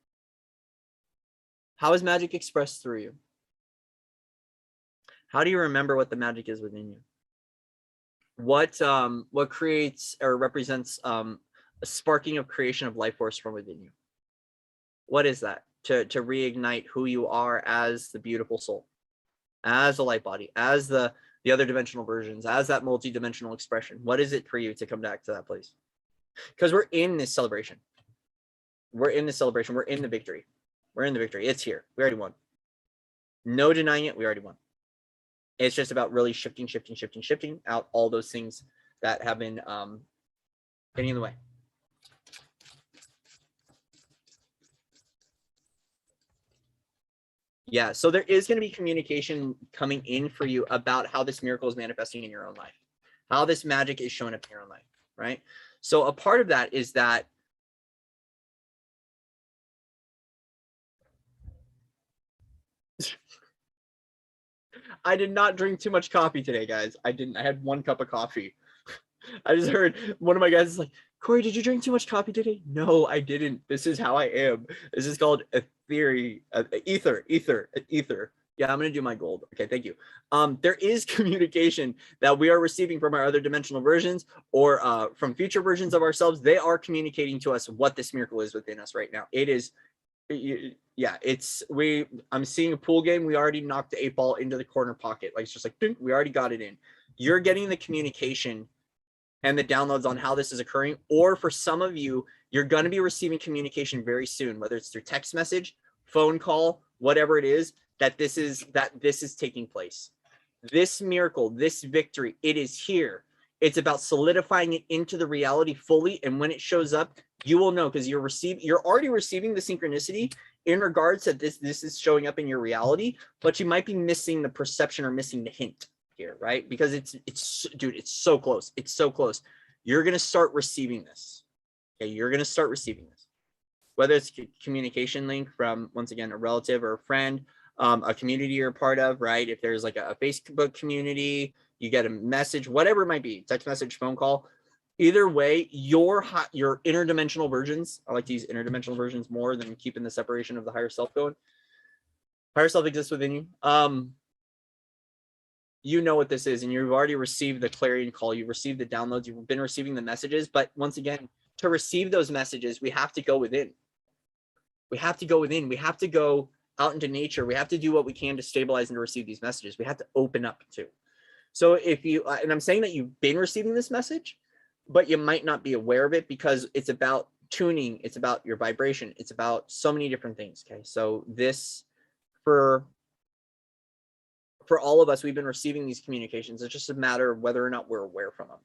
How is magic expressed through you? How do you remember what the magic is within you? What creates or represents a sparking of creation of life force from within you? What is that to reignite who you are as the beautiful soul, as a light body, as the other dimensional versions, as that multi-dimensional expression? What is it for you to come back to that place? Because we're in this celebration. We're in the celebration. We're in the victory. We're in the victory. It's here. We already won. No denying it. We already won. It's just about really shifting out all those things that have been getting in the way. Yeah, so there is going to be communication coming in for you about how this miracle is manifesting in your own life, how this magic is showing up in your own life, right? So a part of that is that I did not drink too much coffee today, guys. I didn't. I had 1 cup of coffee. I just heard one of my guys is like, Corey, did you drink too much coffee today? No, I didn't. This is how I am. This is called ether. Yeah, I'm going to do my gold. Okay, thank you. There is communication that we are receiving from our other dimensional versions or from future versions of ourselves. They are communicating to us what this miracle is within us right now. It is, yeah, I'm seeing a pool game. We already knocked the 8 ball into the corner pocket. Like, it's just like, we already got it in. You're getting the communication and the downloads on how this is occurring. Or for some of you, you're going to be receiving communication very soon, whether it's through text message, phone call, whatever it is, that this is taking place. This miracle, this victory, it is here. It's about solidifying it into the reality fully. And when it shows up, you will know, because you're already receiving the synchronicity in regards to this is showing up in your reality, but you might be missing the perception or missing the hint here, right? Because it's dude, it's so close. It's so close. You're going to start receiving this. Okay, you're going to start receiving this. Whether it's a communication link from, once again, a relative or a friend, a community you're a part of, right? If there's like a Facebook community, you get a message, whatever it might be, text message, phone call. Either way, your interdimensional versions, I like to use interdimensional versions more than keeping the separation of the higher self going. Higher self exists within you. You know what this is, and you've already received the clarion call. You've received the downloads. You've been receiving the messages. But once again, to receive those messages, we have to go within. We have to go within. We have to go out into nature. We have to do what we can to stabilize and to receive these messages. We have to open up too. So if you, and I'm saying that you've been receiving this message, but you might not be aware of it because it's about tuning. It's about your vibration. It's about so many different things. Okay. So this, for all of us, we've been receiving these communications. It's just a matter of whether or not we're aware from them,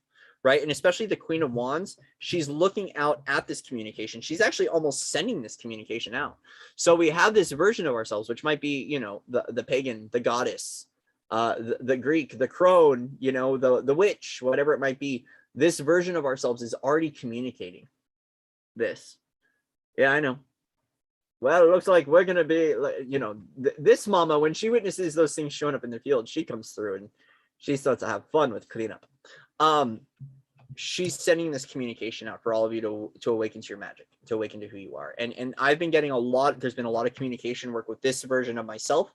right? And especially the Queen of Wands, she's looking out at this communication. She's actually almost sending this communication out. So we have this version of ourselves, which might be, you know, the pagan, the goddess, the Greek, the crone, you know, the witch, whatever it might be. This version of ourselves is already communicating this. Yeah, I know. Well, it looks like we're going to be, you know, this mama, when she witnesses those things showing up in the field, she comes through and she starts to have fun with cleanup. She's sending this communication out for all of you to awaken to your magic, to awaken to who you are. And I've been getting there's been a lot of communication work with this version of myself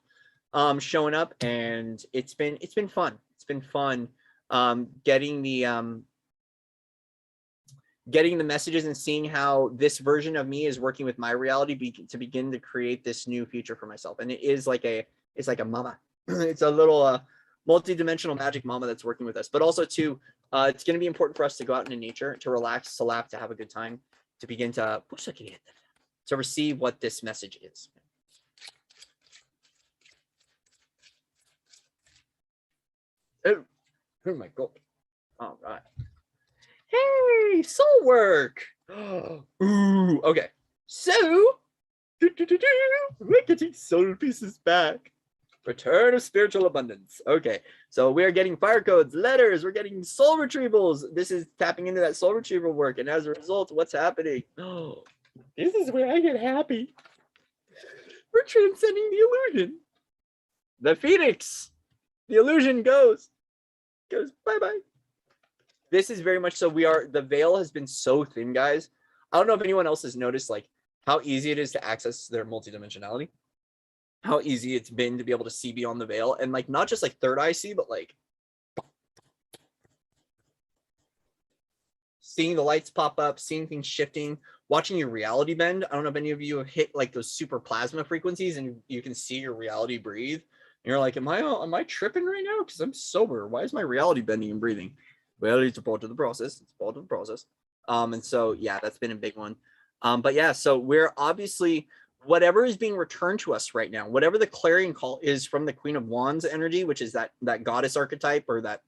showing up, and it's been fun. It's been fun getting the messages and seeing how this version of me is working with my reality to begin to create this new future for myself. And it's like a mama. It's a little multi-dimensional magic mama that's working with us. But also too, it's going to be important for us to go out into nature, to relax, to laugh, to have a good time, to begin to receive what this message is. Oh my God. All right. Hey, soul work. Ooh, okay. So, we're getting soul pieces back. Return of spiritual abundance. Okay, so we're getting fire codes, letters, we're getting soul retrievals. This is tapping into that soul retrieval work. And as a result, what's happening? Oh, this is where I get happy. We're transcending the illusion. The phoenix. The illusion goes bye-bye. This is very much so. The veil has been so thin, guys. I don't know if anyone else has noticed like how easy it is to access their multidimensionality, how easy it's been to be able to see beyond the veil, and like not just like third eye see, but like seeing the lights pop up, seeing things shifting, watching your reality bend. I don't know if any of you have hit like those super plasma frequencies and you can see your reality breathe. And you're like, am I tripping right now? Because I'm sober. Why is my reality bending and breathing? Well, it's a part of the process. It's part of the process. And so, yeah, that's been a big one. But yeah, so we're obviously, whatever is being returned to us right now, whatever the clarion call is from the Queen of Wands energy, which is that goddess archetype, or that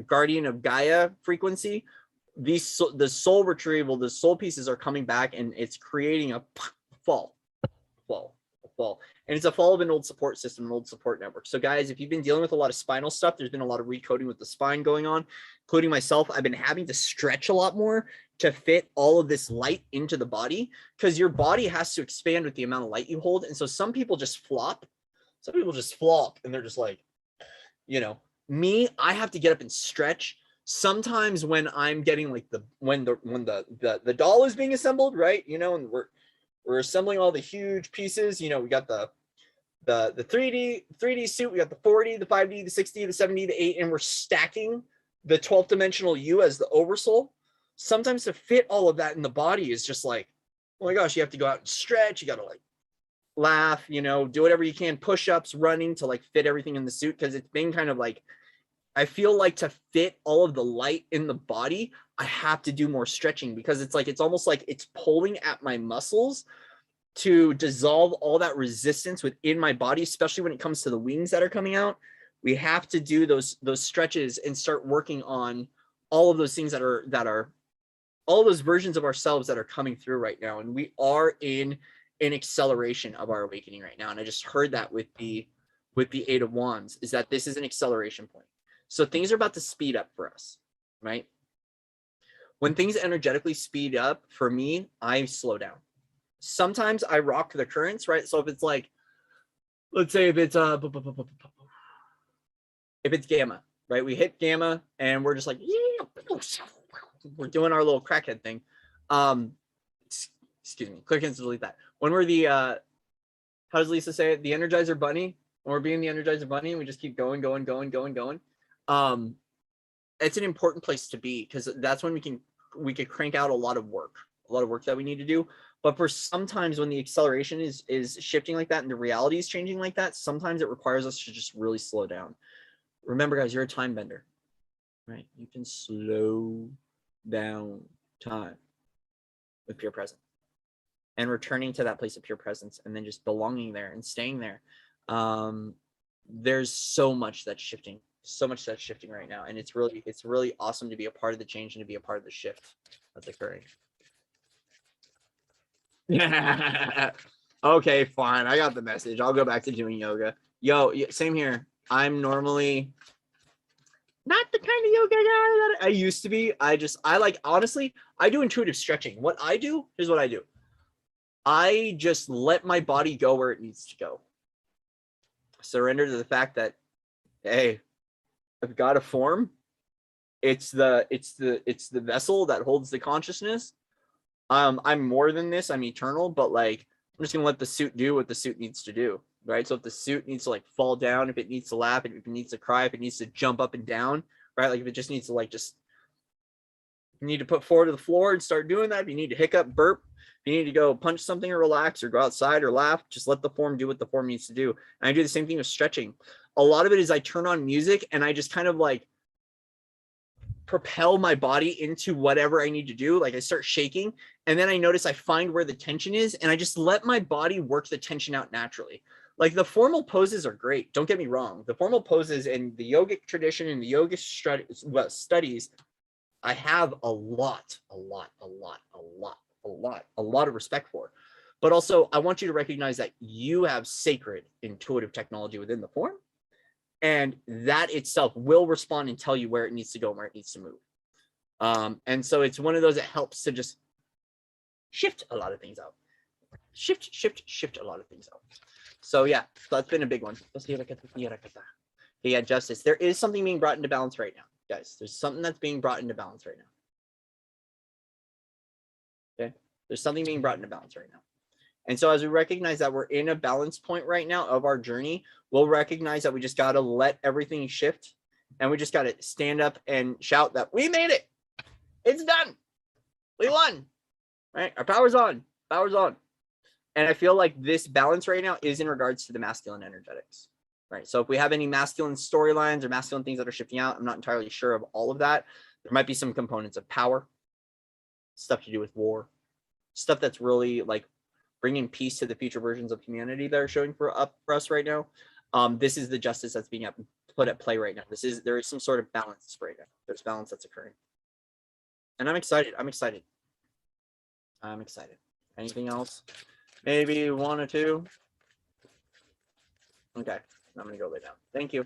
guardian of Gaia frequency, the soul retrieval, the soul pieces are coming back, and it's creating a fall. And it's a fall of an old support system, an old support network. So guys, if you've been dealing with a lot of spinal stuff, there's been a lot of recoding with the spine going on, including myself. I've been having to stretch a lot more to fit all of this light into the body, because your body has to expand with the amount of light you hold. And so some people just flop. Some people just flop, and they're just like, you know, me, I have to get up and stretch. Sometimes when I'm getting like when the doll is being assembled, right? You know, and we're assembling all the huge pieces. You know, we got the 3D suit, we got the 4D, the 5D, the 6D, the 7D, the 8, and we're stacking the 12th dimensional you as the oversoul. Sometimes to fit all of that in the body is just like, oh my gosh, you have to go out and stretch. You got to like laugh, you know, do whatever you can, push-ups, running to like fit everything in the suit. Because it's been kind of like, I feel like to fit all of the light in the body, I have to do more stretching, because it's like, it's almost like it's pulling at my muscles to dissolve all that resistance within my body, especially when it comes to the wings that are coming out. We have to do those stretches and start working on all of those things that are all those versions of ourselves that are coming through right now. And we are in an acceleration of our awakening right now. And I just heard that with the 8 of Wands, is that this is an acceleration point. So things are about to speed up for us, right? When things energetically speed up, for me, I slow down. Sometimes I rock the currents, right? So if it's like, let's say if it's gamma, right? We hit gamma and we're just like, we're doing our little crackhead thing. Excuse me, click and delete that. When we're the how does Lisa say it? The Energizer Bunny. When we're being the Energizer Bunny, and we just keep going. It's an important place to be, because that's when we can crank out a lot of work that we need to do. But for sometimes when the acceleration is shifting like that and the reality is changing like that, sometimes it requires us to just really slow down. Remember, guys, you're a time bender, right? You can slow down time with pure presence and returning to that place of pure presence, and then just belonging there and staying there. There's so much that's shifting right now, and it's really awesome to be a part of the change and to be a part of the shift that's occurring. Okay, fine. I got the message. I'll go back to doing yoga. Yo, same here. I'm normally not the kind of yoga guy that I used to be. Honestly, I do intuitive stretching. What I do, here's what I do. I just let my body go where it needs to go. Surrender to the fact that, hey, I've got a form. It's the vessel that holds the consciousness. I'm more than this. I'm eternal, but like, I'm just gonna let the suit do what the suit needs to do. right? So if the suit needs to like fall down, if it needs to laugh, if it needs to cry, if it needs to jump up and down, right? Like if it just needs to like just, you need to put forward to the floor and start doing that. If you need to hiccup, burp, if you need to go punch something or relax or go outside or laugh, just let the form do what the form needs to do. And I do the same thing with stretching. A lot of it is I turn on music and I just kind of like propel my body into whatever I need to do. Like I start shaking and then I notice I find where the tension is and I just let my body work the tension out naturally. Like the formal poses are great. Don't get me wrong. The formal poses in the yogic tradition and the yogic studies, I have a lot of respect for. But also I want you to recognize that you have sacred intuitive technology within the form. And that itself will respond and tell you where it needs to go and where it needs to move. And so it's one of those that helps to just shift a lot of things out. Shift a lot of things out. So yeah, so that's been a big one. Yeah, justice. There is something being brought into balance right now, guys. There's something that's being brought into balance right now. Okay, there's something being brought into balance right now. And so as we recognize that we're in a balance point right now of our journey, we'll recognize that we just got to let everything shift and we just got to stand up and shout that we made it. It's done. We won, right? Our power's on, power's on. And I feel like this balance right now is in regards to the masculine energetics, right? So if we have any masculine storylines or masculine things that are shifting out, I'm not entirely sure of all of that. There might be some components of power, stuff to do with war, stuff that's really like bringing peace to the future versions of humanity that are showing for us right now. This is the justice that's being put at play right now. There is some sort of balance right now. There's balance that's occurring. And I'm excited. Anything else? Maybe one or two? Okay, I'm gonna go lay down. Thank you.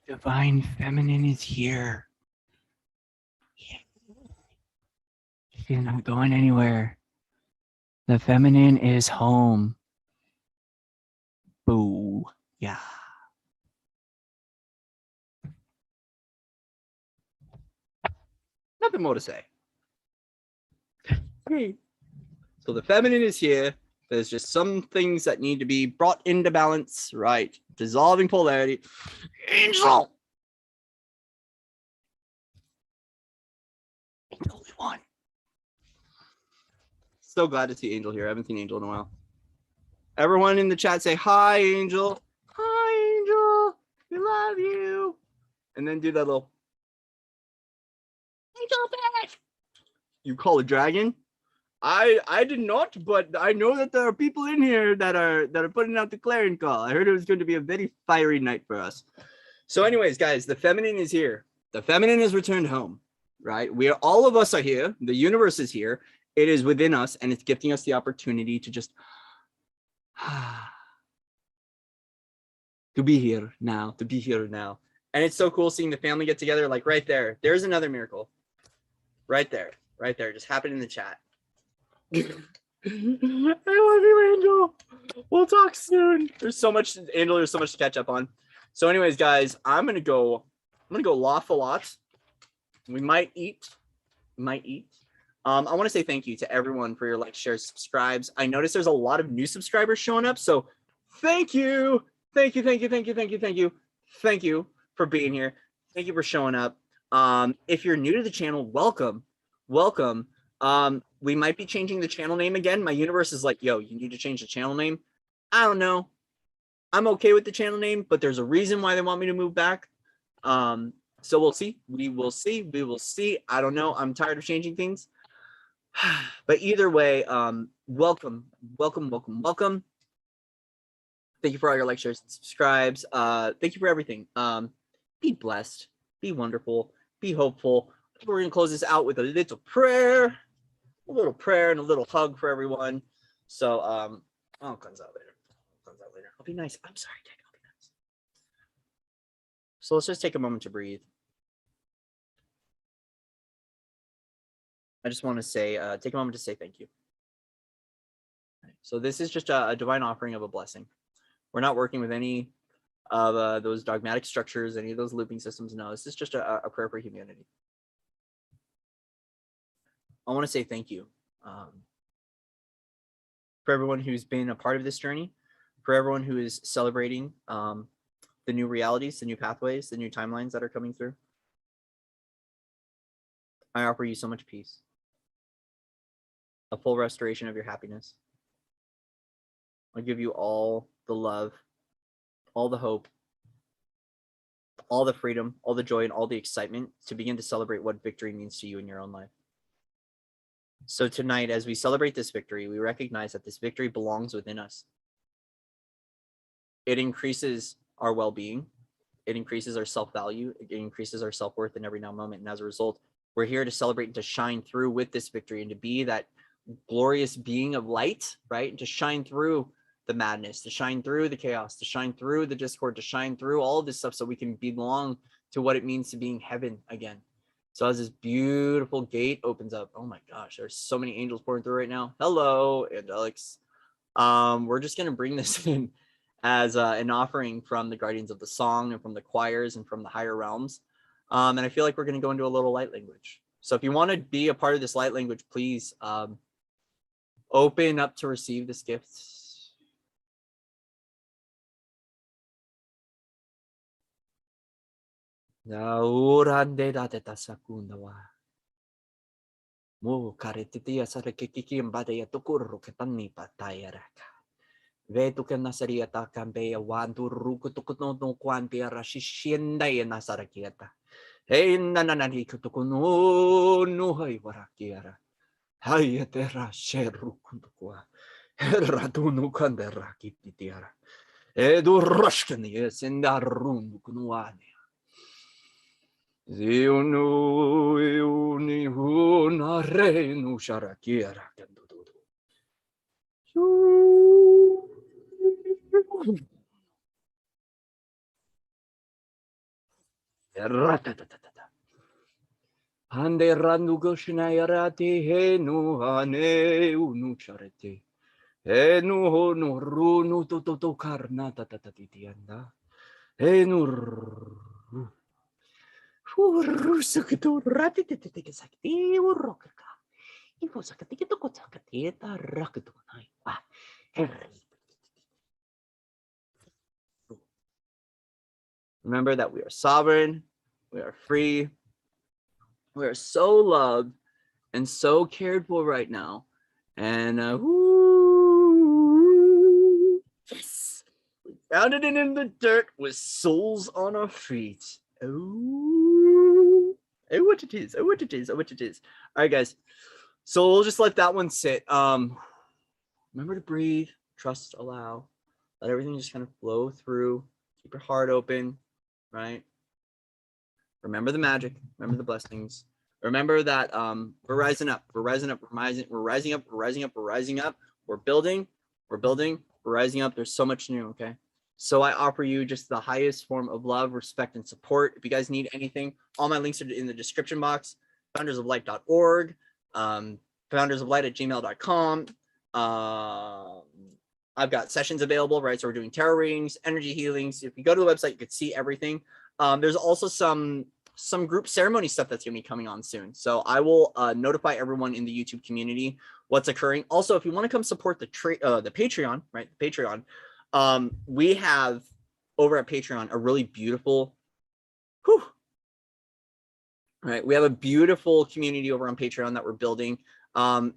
The divine feminine is here. She's not going anywhere. The feminine is home. Boo. Yeah. Nothing more to say. Great. So the feminine is here. There's just some things that need to be brought into balance, right? Dissolving polarity. Angel! Angel, we won. So glad to see Angel here. I haven't seen Angel in a while. Everyone in the chat say, hi, Angel. Hi, Angel. We love you. And then do that little Angel back. You call a dragon? I did not, but I know that there are people in here that are putting out the clarion call. I heard it was going to be a very fiery night for us. So anyways, guys, the feminine is here. The feminine has returned home, right? All of us are here. The universe is here. It is within us, and it's gifting us the opportunity to just to be here now. And it's so cool seeing the family get together, like right there. There's another miracle. Right there. Just happened in the chat. I love you, Angel. We'll talk soon. There's so much, Angel, there's so much to catch up on. So anyways, guys, I'm gonna go laugh a lot. We might eat. I want to say thank you to everyone for your likes, shares, subscribes. I noticed there's a lot of new subscribers showing up. So thank you for being here. Thank you for showing up. If you're new to the channel, welcome. We might be changing the channel name again. My universe is like, yo, you need to change the channel name. I don't know. I'm okay with the channel name, but there's a reason why they want me to move back. So we'll see. We will see. I don't know. I'm tired of changing things. But either way, welcome. Thank you for all your likes, shares, and subscribes. Thank you for everything. Be blessed, be wonderful, be hopeful. We're gonna close this out with a little prayer and a little hug for everyone. So I'll cleanse out later. I'll be nice. I'm sorry, Dick. So let's just take a moment to breathe. I just want to say, take a moment to say thank you. So this is just a divine offering of a blessing. We're not working with any of those dogmatic structures, any of those looping systems. No, this is just a prayer for humanity. I want to say thank you for everyone who's been a part of this journey, for everyone who is celebrating the new realities, the new pathways, the new timelines that are coming through. I offer you so much peace, a full restoration of your happiness. I give you all the love, all the hope, all the freedom, all the joy, and all the excitement to begin to celebrate what victory means to you in your own life. So tonight, as we celebrate this victory, we recognize that this victory belongs within us. It increases our well-being. It increases our self-value. It increases our self-worth in every now moment. And as a result, we're here to celebrate and to shine through with this victory and to be that glorious being of light, right? And to shine through the madness, to shine through the chaos, to shine through the discord, to shine through all of this stuff so we can belong to what it means to be in heaven again. So as this beautiful gate opens up, oh my gosh, there's so many angels pouring through right now. Hello, angelics. We're just going to bring this in as an offering from the guardians of the song and from the choirs and from the higher realms. And I feel like we're going to go into a little light language. So if you want to be a part of this light language, please open up to receive this gift. Mo karetitia sarekikim badaya tukuru ketani patayaraka. Vetu ke nasariata kambeya wantu ruku tukuno kwan piara shishienda ya nasarakiata. Hey nananani kutukuno no hay warakiara. Hayatera sheru kuntukwa. Radunu kandera kititiara. Edu roshkani esendarun kunuane. Ziunu iuni huna reinu sharakiara kandudu. Hande randu goshinayarati henu hane unu charete. Henu honu runu tututu karna tatatitianda. Henu Rusukitu ratititik sakti urokaka. Info sakatiki ko sakatieta rakitu nai. Remember that we are sovereign, we are free, we are so loved and so cared for right now. And yes, we found it in the dirt with souls on our feet. Oh, what it is. Oh, what it is. Oh, what it is. All right, guys. So we'll just let that one sit. Remember to breathe, trust, allow, let everything just kind of flow through. Keep your heart open, right? Remember the magic. Remember the blessings. Remember that we're rising up. We're rising up. We're rising up. We're rising up. We're rising up. We're building. We're building. We're rising up. There's so much new. Okay. So I offer you just the highest form of love, respect, and support. If you guys need anything, all my links are in the description box. foundersoflight.org, foundersoflight@gmail.com. I've got sessions available, right? So we're doing tarot readings, energy healings. If you go to the website, you can see everything. There's also some group ceremony stuff that's going to be coming on soon. So I will notify everyone in the YouTube community what's occurring. Also, if you want to come support the Patreon, right? The Patreon. We have over at Patreon a really beautiful, right? We have a beautiful community over on Patreon that we're building.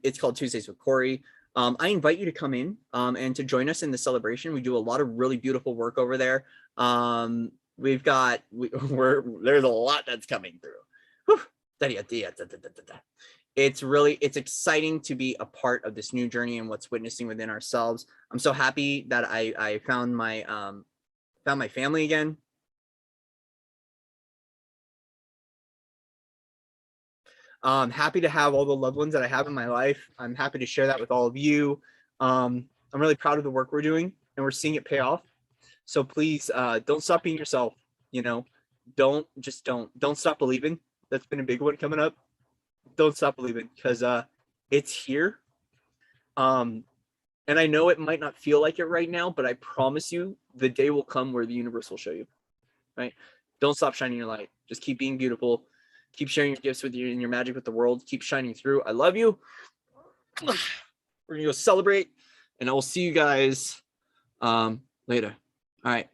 It's called Tuesdays with Corey. I invite you to come in and to join us in the celebration. We do a lot of really beautiful work over there. There's a lot that's coming through. It's exciting to be a part of this new journey and what's witnessing within ourselves. I'm so happy that I found my family again. I'm happy to have all the loved ones that I have in my life. I'm happy to share that with all of you. I'm really proud of the work we're doing and we're seeing it pay off. So please don't stop being yourself. You know, don't stop believing. That's been a big one coming up. Don't stop believing, because it's here. And I know it might not feel like it right now, but I promise you the day will come where the universe will show you, right? Don't stop shining your light. Just keep being beautiful. Keep sharing your gifts with you and your magic with the world. Keep shining through. I love you. We're going to go celebrate, and I will see you guys later. All right.